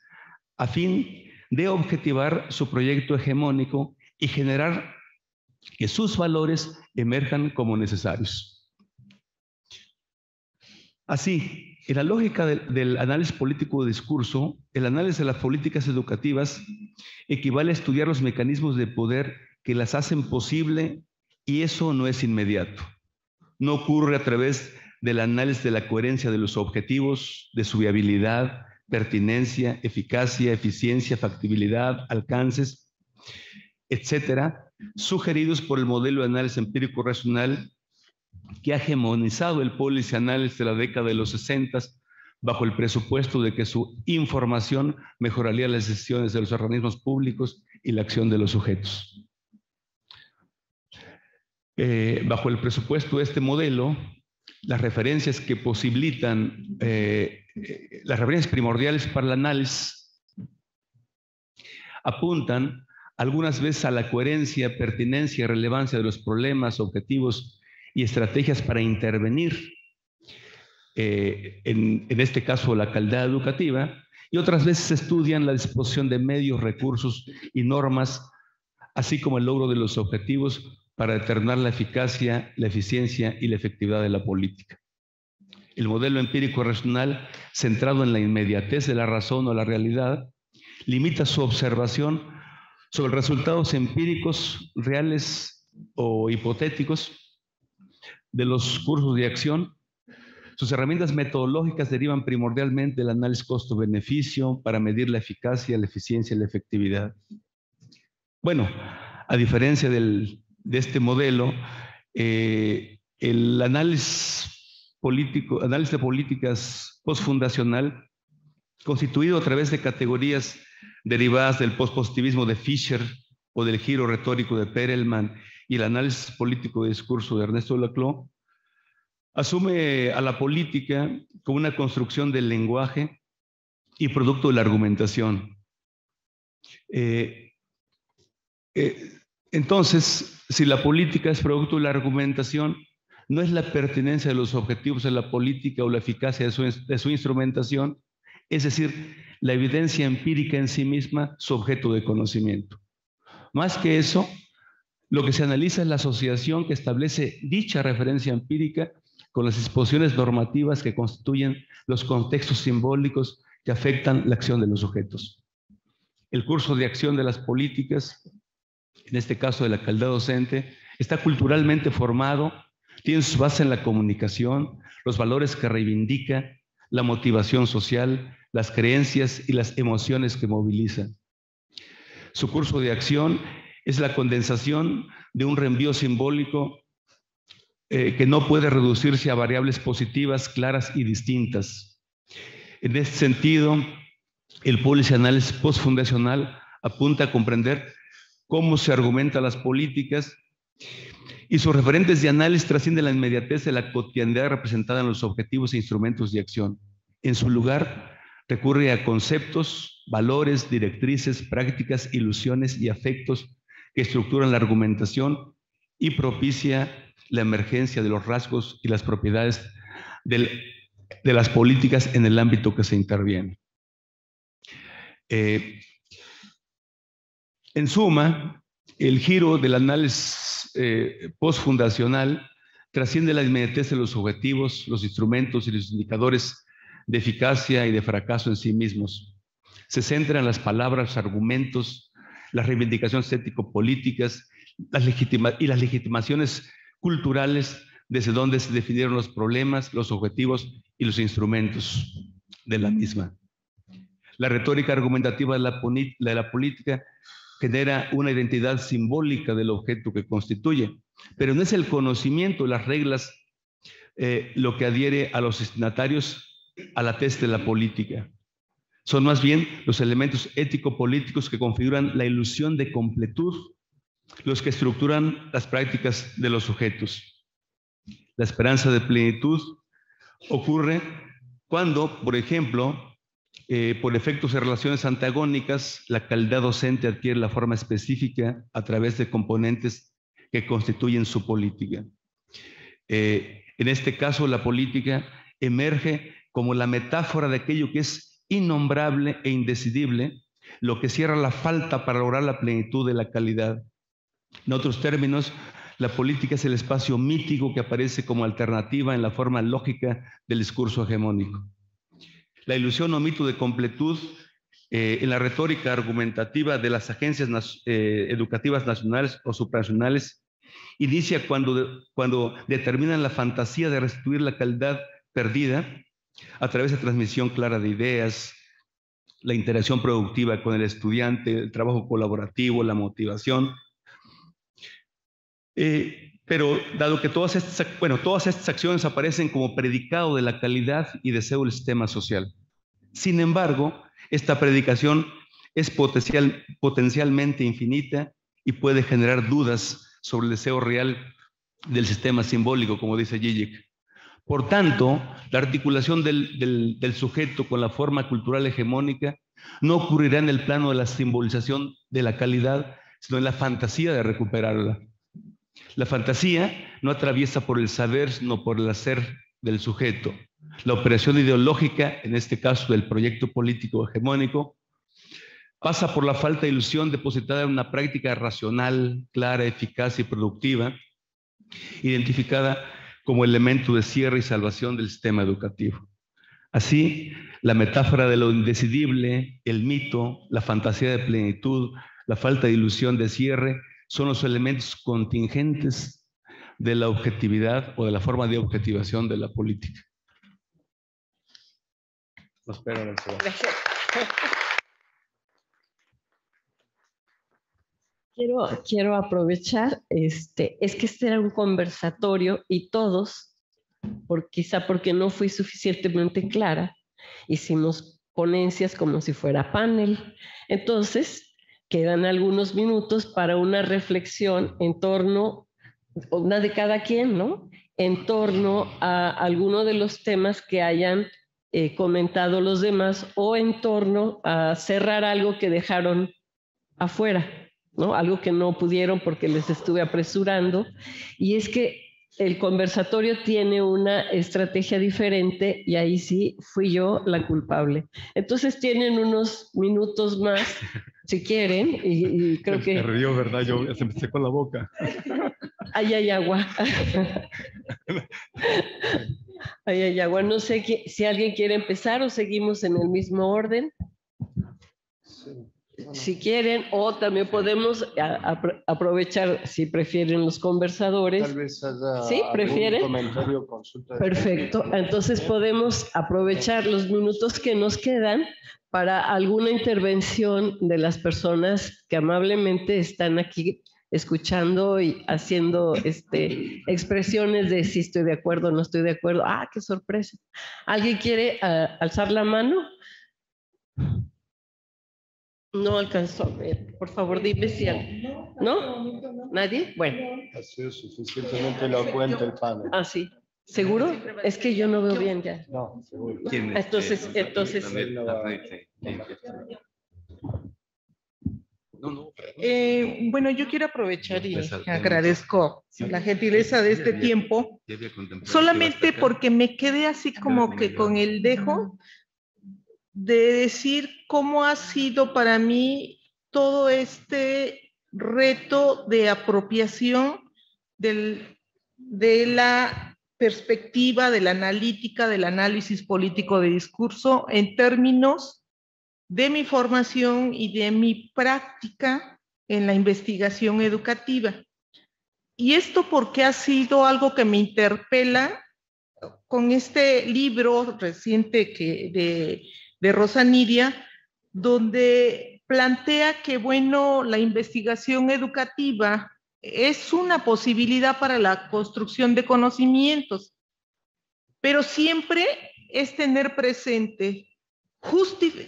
a fin de objetivar su proyecto hegemónico y generar que sus valores emerjan como necesarios. Así, en la lógica del análisis político de discurso, el análisis de las políticas educativas equivale a estudiar los mecanismos de poder que las hacen posible, y eso no es inmediato. No ocurre a través del análisis de la coherencia de los objetivos, de su viabilidad, pertinencia, eficacia, eficiencia, factibilidad, alcances, etcétera, sugeridos por el modelo de análisis empírico racional que ha hegemonizado el policy análisis de la década de los 60 bajo el presupuesto de que su información mejoraría las decisiones de los organismos públicos y la acción de los sujetos. Bajo el presupuesto de este modelo, las referencias que posibilitan, las referencias primordiales para el análisis apuntan algunas veces a la coherencia, pertinencia y relevancia de los problemas, objetivos y estrategias para intervenir, en este caso la calidad educativa, y otras veces estudian la disposición de medios, recursos y normas, así como el logro de los objetivos para determinar la eficacia, la eficiencia y la efectividad de la política. El modelo empírico racional, centrado en la inmediatez de la razón o la realidad, limita su observación sobre resultados empíricos, reales o hipotéticos de los cursos de acción. Sus herramientas metodológicas derivan primordialmente del análisis costo-beneficio para medir la eficacia, la eficiencia y la efectividad. Bueno, a diferencia de este modelo, el análisis de políticas postfundacional, constituido a través de categorías derivadas del postpositivismo de Fischer o del giro retórico de Perelman y el análisis político de discurso de Ernesto Laclau, asume a la política como una construcción del lenguaje y producto de la argumentación. Entonces, si la política es producto de la argumentación, no es la pertinencia de los objetivos de la política o la eficacia de su instrumentación, es decir, la evidencia empírica en sí misma, su objeto de conocimiento. Más que eso, lo que se analiza es la asociación que establece dicha referencia empírica con las disposiciones normativas que constituyen los contextos simbólicos que afectan la acción de los sujetos. El curso de acción de las políticas, en este caso de la calidad docente, está culturalmente formado, tiene su base en la comunicación, los valores que reivindica, la motivación social, las creencias y las emociones que movilizan. Su curso de acción es la condensación de un reenvío simbólico que no puede reducirse a variables positivas, claras y distintas. En este sentido, el policy análisis postfundacional apunta a comprender cómo se argumentan las políticas y sus referentes de análisis trascienden la inmediatez de la cotidianidad representada en los objetivos e instrumentos de acción. En su lugar, recurre a conceptos, valores, directrices, prácticas, ilusiones y afectos que estructuran la argumentación y propicia la emergencia de los rasgos y las propiedades de las políticas en el ámbito que se interviene. En suma, el giro del análisis postfundacional trasciende la inmediatez de los objetivos, los instrumentos y los indicadores de eficacia y de fracaso en sí mismos. Se centra en las palabras, argumentos, las reivindicaciones ético-políticas y las legitimaciones culturales desde donde se definieron los problemas, los objetivos y los instrumentos de la misma. La retórica argumentativa de la política genera una identidad simbólica del objeto que constituye, pero no es el conocimiento, las reglas, lo que adhiere a los destinatarios a la tez de la política. Son más bien los elementos ético-políticos que configuran la ilusión de completud, los que estructuran las prácticas de los sujetos. La esperanza de plenitud ocurre cuando, por ejemplo, por efectos de relaciones antagónicas, la calidad docente adquiere la forma específica a través de componentes que constituyen su política. En este caso, la política emerge como la metáfora de aquello que es innombrable e indecidible, lo que cierra la falta para lograr la plenitud de la calidad. En otros términos, la política es el espacio mítico que aparece como alternativa en la forma lógica del discurso hegemónico. La ilusión o mito de completud en la retórica argumentativa de las agencias educativas nacionales o supranacionales inicia cuando determinan la fantasía de restituir la calidad perdida a través de transmisión clara de ideas, la interacción productiva con el estudiante, el trabajo colaborativo, la motivación. Pero dado que todas estas acciones aparecen como predicado de la calidad y deseo del sistema social. Sin embargo, esta predicación es potencialmente infinita y puede generar dudas sobre el deseo real del sistema simbólico, como dice Zizek. Por tanto, la articulación del sujeto con la forma cultural hegemónica no ocurrirá en el plano de la simbolización de la calidad, sino en la fantasía de recuperarla. La fantasía no atraviesa por el saber, sino por el hacer del sujeto. La operación ideológica, en este caso del proyecto político hegemónico, pasa por la falta de ilusión depositada en una práctica racional, clara, eficaz y productiva, identificada como elemento de cierre y salvación del sistema educativo. Así, la metáfora de lo indecidible, el mito, la fantasía de plenitud, la falta de ilusión de cierre, son los elementos contingentes de la objetividad o de la forma de objetivación de la política. Nos esperan el segundo. Quiero aprovechar, es que este era un conversatorio y todos, quizá porque no fui suficientemente clara, hicimos ponencias como si fuera panel. Entonces, quedan algunos minutos para una reflexión en torno, una de cada quien, ¿no? En torno a alguno de los temas que hayan comentado los demás o en torno a cerrar algo que dejaron afuera, ¿no? Algo que no pudieron porque les estuve apresurando. Y es que el conversatorio tiene una estrategia diferente y ahí sí fui yo la culpable. Entonces tienen unos minutos más, si quieren, y creo que... Me río, ¿verdad? Yo se me secó la boca. Ahí hay agua. Ahí hay agua. No sé si alguien quiere empezar o seguimos en el mismo orden. Si quieren, o también podemos aprovechar, si prefieren los conversadores. Tal vez haya ¿Sí? ¿Prefieren? comentario, consulta. Perfecto. Entonces podemos aprovechar los minutos que nos quedan para alguna intervención de las personas que amablemente están aquí escuchando y haciendo expresiones de si estoy de acuerdo o no estoy de acuerdo. ¡Ah, qué sorpresa! ¿Alguien quiere alzar la mano? No alcanzó a ver. Por favor, dime si... ¿No? ¿Nadie? Bueno. Ha sido suficientemente elocuente el panel. Ah, sí. ¿Seguro? Es que yo no veo bien ya. No, seguro. Entonces... Bueno, yo quiero aprovechar y agradezco la gentileza de este tiempo, solamente porque me quedé así como que con el dejo de decir cómo ha sido para mí todo este reto de apropiación de la perspectiva, de la analítica, del análisis político de discurso en términos de mi formación y de mi práctica en la investigación educativa. Y esto porque ha sido algo que me interpela con este libro reciente de Rosa Nidia, donde plantea que, bueno, la investigación educativa es una posibilidad para la construcción de conocimientos, pero siempre es tener presente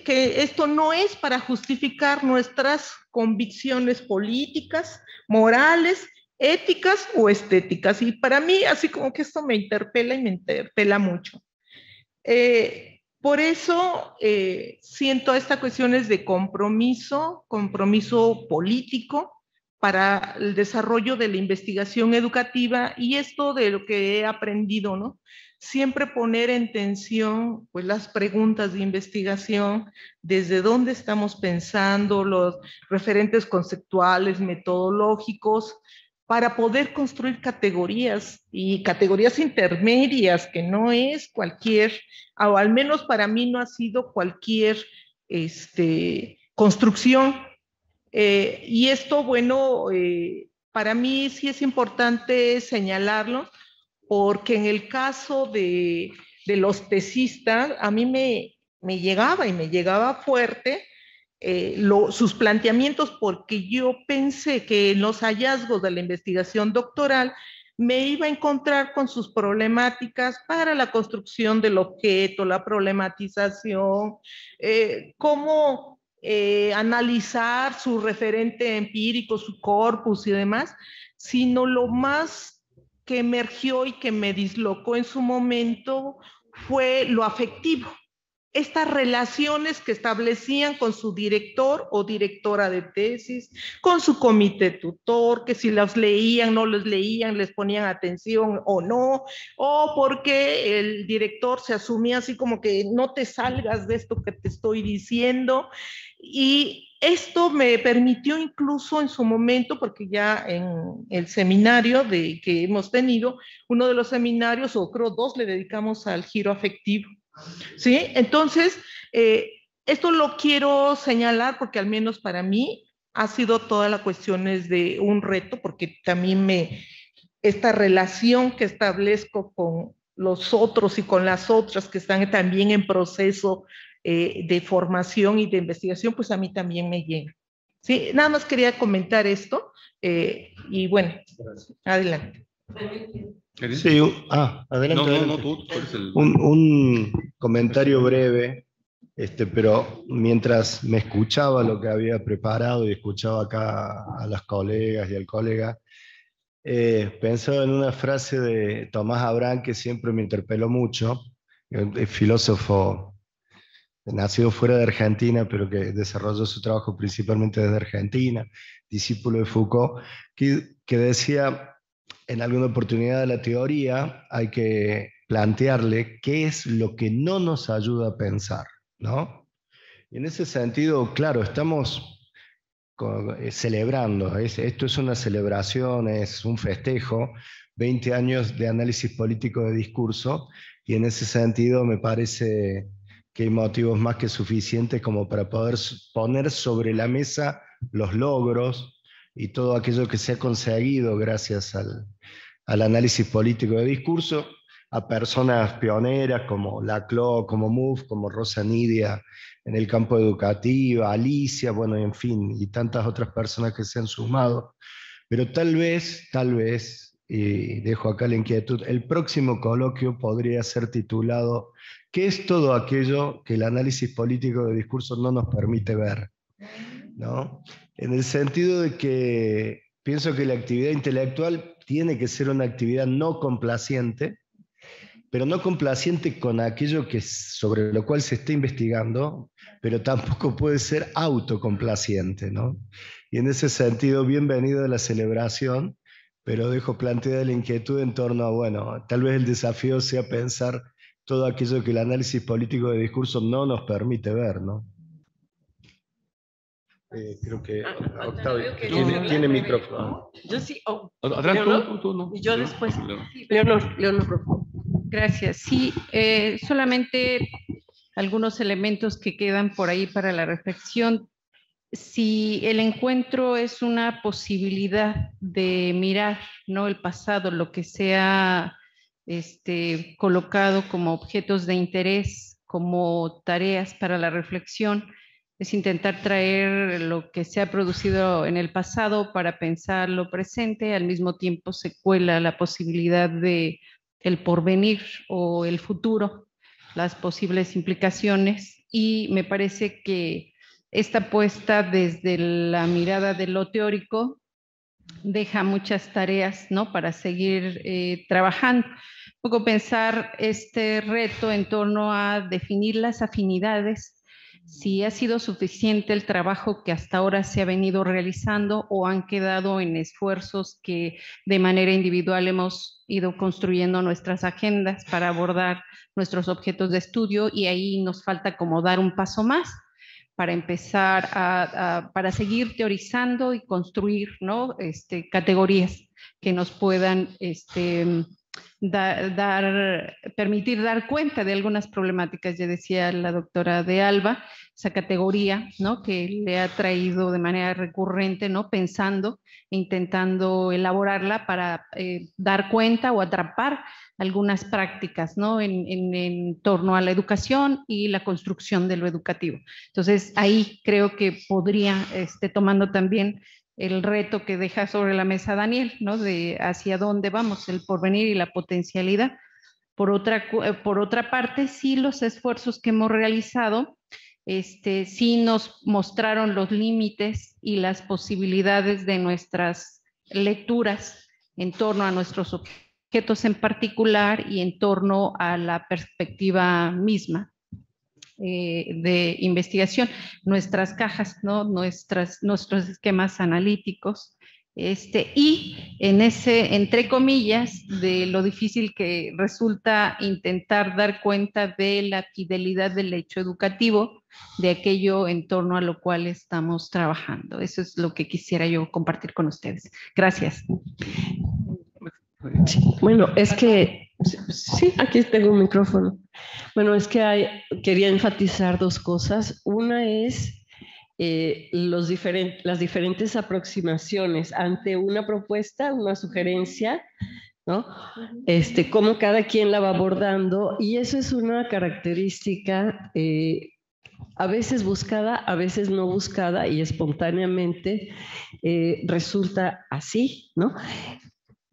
que esto no es para justificar nuestras convicciones políticas, morales, éticas o estéticas. Y para mí, así como que esto me interpela y me interpela mucho. Por eso siento estas cuestiones de compromiso político para el desarrollo de la investigación educativa, y esto de lo que he aprendido, ¿no? Siempre poner en tensión pues, las preguntas de investigación, desde dónde estamos pensando, los referentes conceptuales, metodológicos, para poder construir categorías y categorías intermedias, que no es cualquier, o al menos para mí no ha sido cualquier construcción. Y esto, bueno, para mí sí es importante señalarlo, porque en el caso de los tesistas, a mí me llegaba fuerte sus planteamientos, porque yo pensé que en los hallazgos de la investigación doctoral me iba a encontrar con sus problemáticas para la construcción del objeto, la problematización, cómo analizar su referente empírico, su corpus y demás, sino lo más que emergió y que me dislocó en su momento fue lo afectivo. Estas relaciones que establecían con su director o directora de tesis, con su comité tutor, que si los leían, no los leían, les ponían atención o no, o porque el director se asumía así como que no te salgas de esto que te estoy diciendo. Y esto me permitió incluso en su momento, porque ya en el seminario que hemos tenido, uno de los seminarios, o creo 2, le dedicamos al giro afectivo. ¿Sí? Entonces, esto lo quiero señalar porque al menos para mí ha sido toda la cuestión es de un reto, porque también esta relación que establezco con los otros y con las otras que están también en proceso de formación y de investigación, pues a mí también me llega. Sí, nada más quería comentar esto y bueno, adelante. Sí, adelante. No, tú eres el... Un comentario breve, pero mientras me escuchaba lo que había preparado y escuchaba acá a las colegas y al colega, pensaba en una frase de Tomás Abraham que siempre me interpeló mucho, filósofo nacido fuera de Argentina, pero que desarrolló su trabajo principalmente desde Argentina, discípulo de Foucault, que decía: en alguna oportunidad de la teoría hay que plantearle qué es lo que no nos ayuda a pensar, ¿no? Y en ese sentido, claro, estamos celebrando, esto es una celebración, es un festejo, 20 años de análisis político de discurso, y en ese sentido me parece que hay motivos más que suficientes como para poder poner sobre la mesa los logros y todo aquello que se ha conseguido gracias al análisis político de discurso, a personas pioneras como Laclau, como Mouffe, como Rosa Nidia en el campo educativo, Alicia, bueno, en fin, y tantas otras personas que se han sumado. Pero tal vez, y dejo acá la inquietud, el próximo coloquio podría ser titulado ¿qué es todo aquello que el análisis político de discurso no nos permite ver? ¿No? En el sentido de que pienso que la actividad intelectual tiene que ser una actividad no complaciente, pero no complaciente con aquello sobre lo cual se está investigando, pero tampoco puede ser autocomplaciente, ¿no? Y en ese sentido, bienvenido a la celebración, pero dejo planteada la inquietud en torno a, bueno, tal vez el desafío sea pensar todo aquello que el análisis político de discurso no nos permite ver, ¿no? Creo que Octavio tiene micrófono. Yo sí. Adelante, tú no. Y yo después. Leonor, por favor. Gracias. Sí, solamente algunos elementos que quedan por ahí para la reflexión. Si el encuentro es una posibilidad de mirar, ¿no?, el pasado, lo que se ha colocado como objetos de interés, como tareas para la reflexión, es intentar traer lo que se ha producido en el pasado para pensar lo presente, al mismo tiempo se cuela la posibilidad de el porvenir o el futuro, las posibles implicaciones, y me parece que esta apuesta desde la mirada de lo teórico deja muchas tareas, ¿no?, para seguir trabajando. Un poco pensar este reto en torno a definir las afinidades, si ha sido suficiente el trabajo que hasta ahora se ha venido realizando o han quedado en esfuerzos que de manera individual hemos ido construyendo nuestras agendas para abordar nuestros objetos de estudio, y ahí nos falta como dar un paso más para empezar para seguir teorizando y construir, ¿no?, categorías que nos puedan permitir dar cuenta de algunas problemáticas. Ya decía la doctora de Alba, esa categoría, ¿no?, que le ha traído de manera recurrente, ¿no?, pensando e intentando elaborarla para dar cuenta o atrapar algunas prácticas, ¿no?, en torno a la educación y la construcción de lo educativo. Entonces, ahí creo que podría, tomando también el reto que deja sobre la mesa Daniel, ¿no?, de hacia dónde vamos, el porvenir y la potencialidad. Por otra parte, sí, los esfuerzos que hemos realizado sí nos mostraron los límites y las posibilidades de nuestras lecturas en torno a nuestros objetos en particular y en torno a la perspectiva misma de investigación, nuestras cajas, ¿no?, nuestros esquemas analíticos, y en ese, entre comillas, de lo difícil que resulta intentar dar cuenta de la fidelidad del hecho educativo, de aquello en torno a lo cual estamos trabajando. Eso es lo que quisiera yo compartir con ustedes. Gracias. Bueno, es que, sí, aquí tengo un micrófono. Bueno, es que quería enfatizar dos cosas. Una es las diferentes aproximaciones ante una propuesta, una sugerencia, ¿no? Cómo cada quien la va abordando, y eso es una característica a veces buscada, a veces no buscada, y espontáneamente resulta así, ¿no?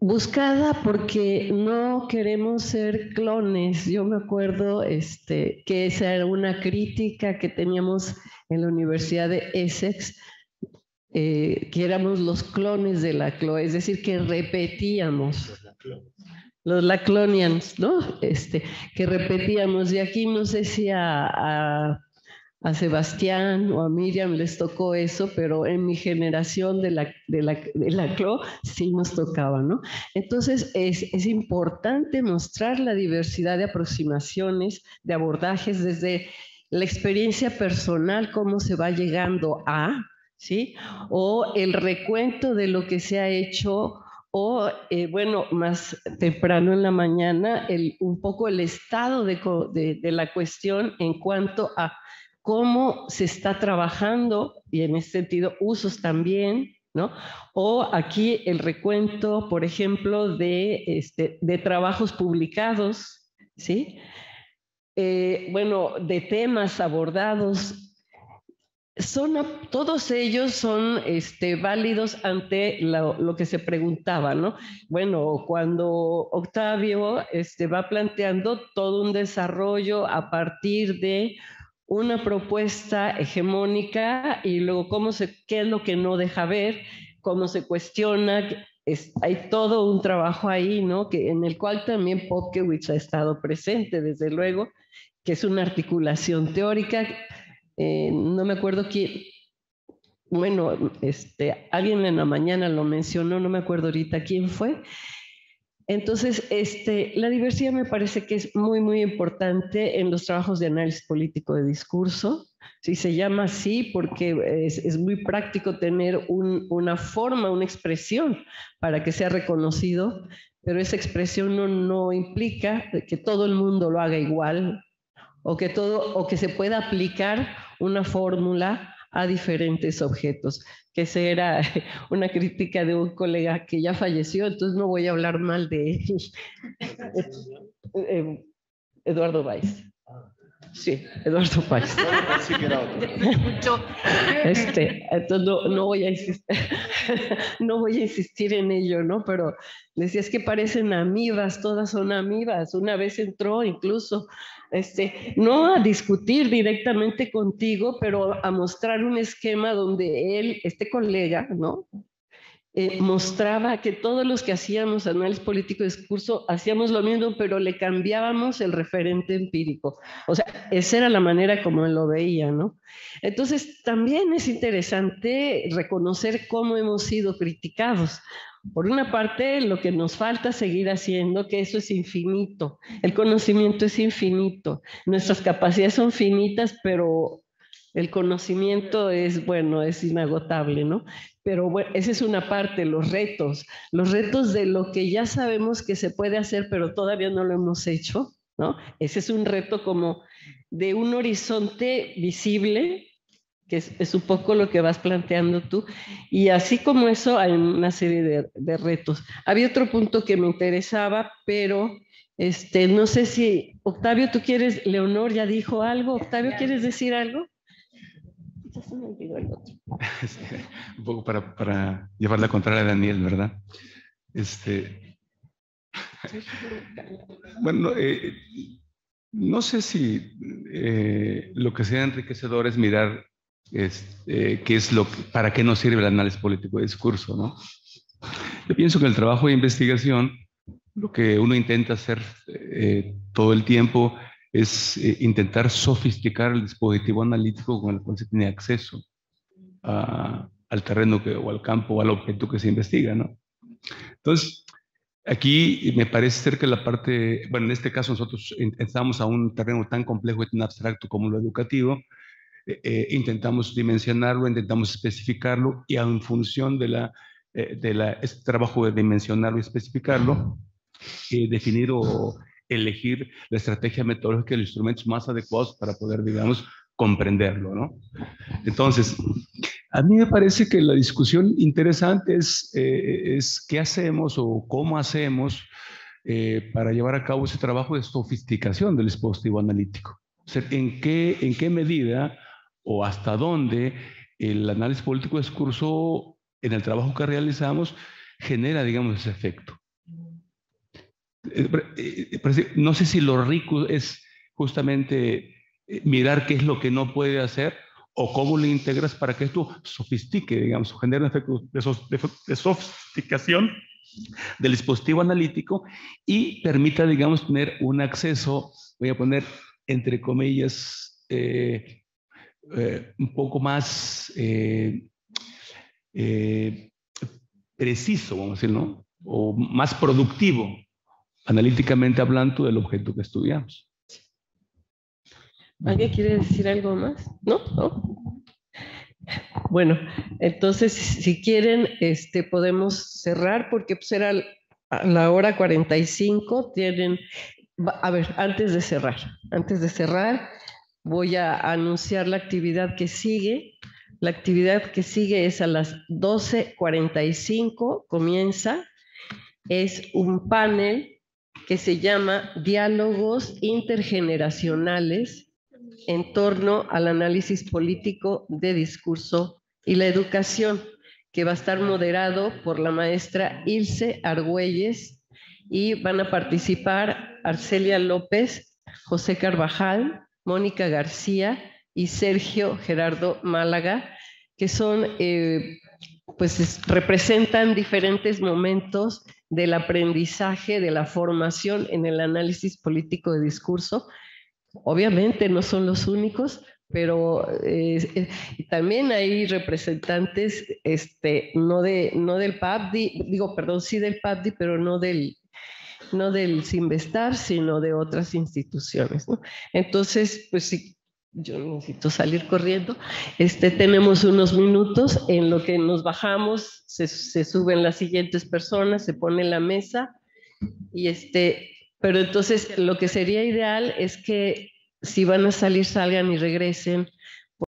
Buscada porque no queremos ser clones. Yo me acuerdo que esa era una crítica que teníamos en la Universidad de Essex, que éramos los clones de la CLO, es decir, que repetíamos. Los Laclonians, ¿no? Que repetíamos. Y aquí no sé si a Sebastián o a Miriam les tocó eso, pero en mi generación de la CLO sí nos tocaba, ¿no? Entonces es importante mostrar la diversidad de aproximaciones, de abordajes desde la experiencia personal, cómo se va llegando a, ¿sí? O el recuento de lo que se ha hecho, o bueno, más temprano en la mañana, un poco el estado de la cuestión en cuanto a cómo se está trabajando, y en ese sentido usos también, ¿no? O aquí el recuento, por ejemplo, de trabajos publicados, ¿sí? Bueno, de temas abordados. Todos ellos son válidos ante lo que se preguntaba, ¿no? Bueno, cuando Octavio va planteando todo un desarrollo a partir de una propuesta hegemónica, y luego qué es lo que no deja ver, cómo se cuestiona, hay todo un trabajo ahí, ¿no? En el cual también Popkewitz ha estado presente, desde luego, que es una articulación teórica. No me acuerdo quién, bueno, alguien en la mañana lo mencionó, no me acuerdo ahorita quién fue. Entonces, la diversidad me parece que es muy, muy importante en los trabajos de análisis político de discurso. Sí, se llama así porque es muy práctico tener una forma, una expresión para que sea reconocido, pero esa expresión no implica que todo el mundo lo haga igual, o que se pueda aplicar una fórmula a diferentes objetos, que esa era una crítica de un colega que ya falleció, entonces no voy a hablar mal de él. Eduardo Valls. Sí, Eduardo Páez. Sí que era otro. Entonces no voy a insistir, no voy a insistir en ello, ¿no? Pero decías que parecen amibas, todas son amibas. Una vez entró incluso, no a discutir directamente contigo, pero a mostrar un esquema donde él, este colega, ¿no? Mostraba que todos los que hacíamos análisis político de discurso hacíamos lo mismo, pero le cambiábamos el referente empírico. O sea, esa era la manera como él lo veía, ¿no? Entonces, también es interesante reconocer cómo hemos sido criticados. Por una parte, lo que nos falta seguir haciendo, que eso es infinito. El conocimiento es infinito. Nuestras capacidades son finitas, pero el conocimiento es, bueno, es inagotable, ¿no? Pero bueno, esa es una parte, los retos de lo que ya sabemos que se puede hacer, pero todavía no lo hemos hecho, ¿no? Ese es un reto como de un horizonte visible, que es un poco lo que vas planteando tú, y así como eso hay una serie de retos. Había otro punto que me interesaba, pero no sé si, Octavio, tú quieres, Leonor ya dijo algo, Octavio, ¿quieres decir algo? Ya se me olvidó el otro. Un poco para llevar la contraria a Daniel, ¿verdad? Bueno, no sé si lo que sea enriquecedor es mirar qué es para qué nos sirve el análisis político de discurso, ¿no? Yo pienso que el trabajo de investigación, lo que uno intenta hacer todo el tiempo es intentar sofisticar el dispositivo analítico con el cual se tiene acceso al terreno o al campo o al objeto que se investiga, ¿no? Entonces, aquí me parece ser que la parte, bueno, en este caso nosotros estamos a un terreno tan complejo y tan abstracto como lo educativo, intentamos dimensionarlo, intentamos especificarlo y en función de este trabajo de dimensionarlo y especificarlo, definir o elegir la estrategia metodológica y los instrumentos más adecuados para poder, digamos, comprenderlo, ¿no? Entonces, a mí me parece que la discusión interesante es qué hacemos o cómo hacemos para llevar a cabo ese trabajo de sofisticación del dispositivo analítico. O sea, en qué medida o hasta dónde el análisis político de discurso en el trabajo que realizamos genera, digamos, ese efecto. No sé si lo rico es justamente mirar qué es lo que no puede hacer o cómo lo integras para que esto sofistique, digamos, genere un efecto de sofisticación del dispositivo analítico y permita, digamos, tener un acceso, voy a poner entre comillas, un poco más preciso, vamos a decir, ¿no? O más productivo, analíticamente hablando, del objeto que estudiamos. ¿Alguien quiere decir algo más? ¿No? ¿No? Bueno, entonces, si quieren, podemos cerrar, porque pues era a la hora 45. A ver, antes de cerrar, voy a anunciar la actividad que sigue. La actividad que sigue es a las 12:45, comienza. Es un panel que se llama Diálogos Intergeneracionales en torno al análisis político de discurso y la educación, que va a estar moderado por la maestra Ilse Argüelles, y van a participar Arcelia López, José Carvajal, Mónica García y Sergio Gerardo Málaga, que son, representan diferentes momentos del aprendizaje, de la formación en el análisis político de discurso. Obviamente no son los únicos, pero también hay representantes, no del PABDI, sí del PABDI, pero no del Sinvestar, sino de otras instituciones, ¿no? Entonces, pues sí, yo necesito salir corriendo. Tenemos unos minutos en lo que nos bajamos, se suben las siguientes personas, se pone la mesa y pero entonces lo que sería ideal es que si van a salir, salgan y regresen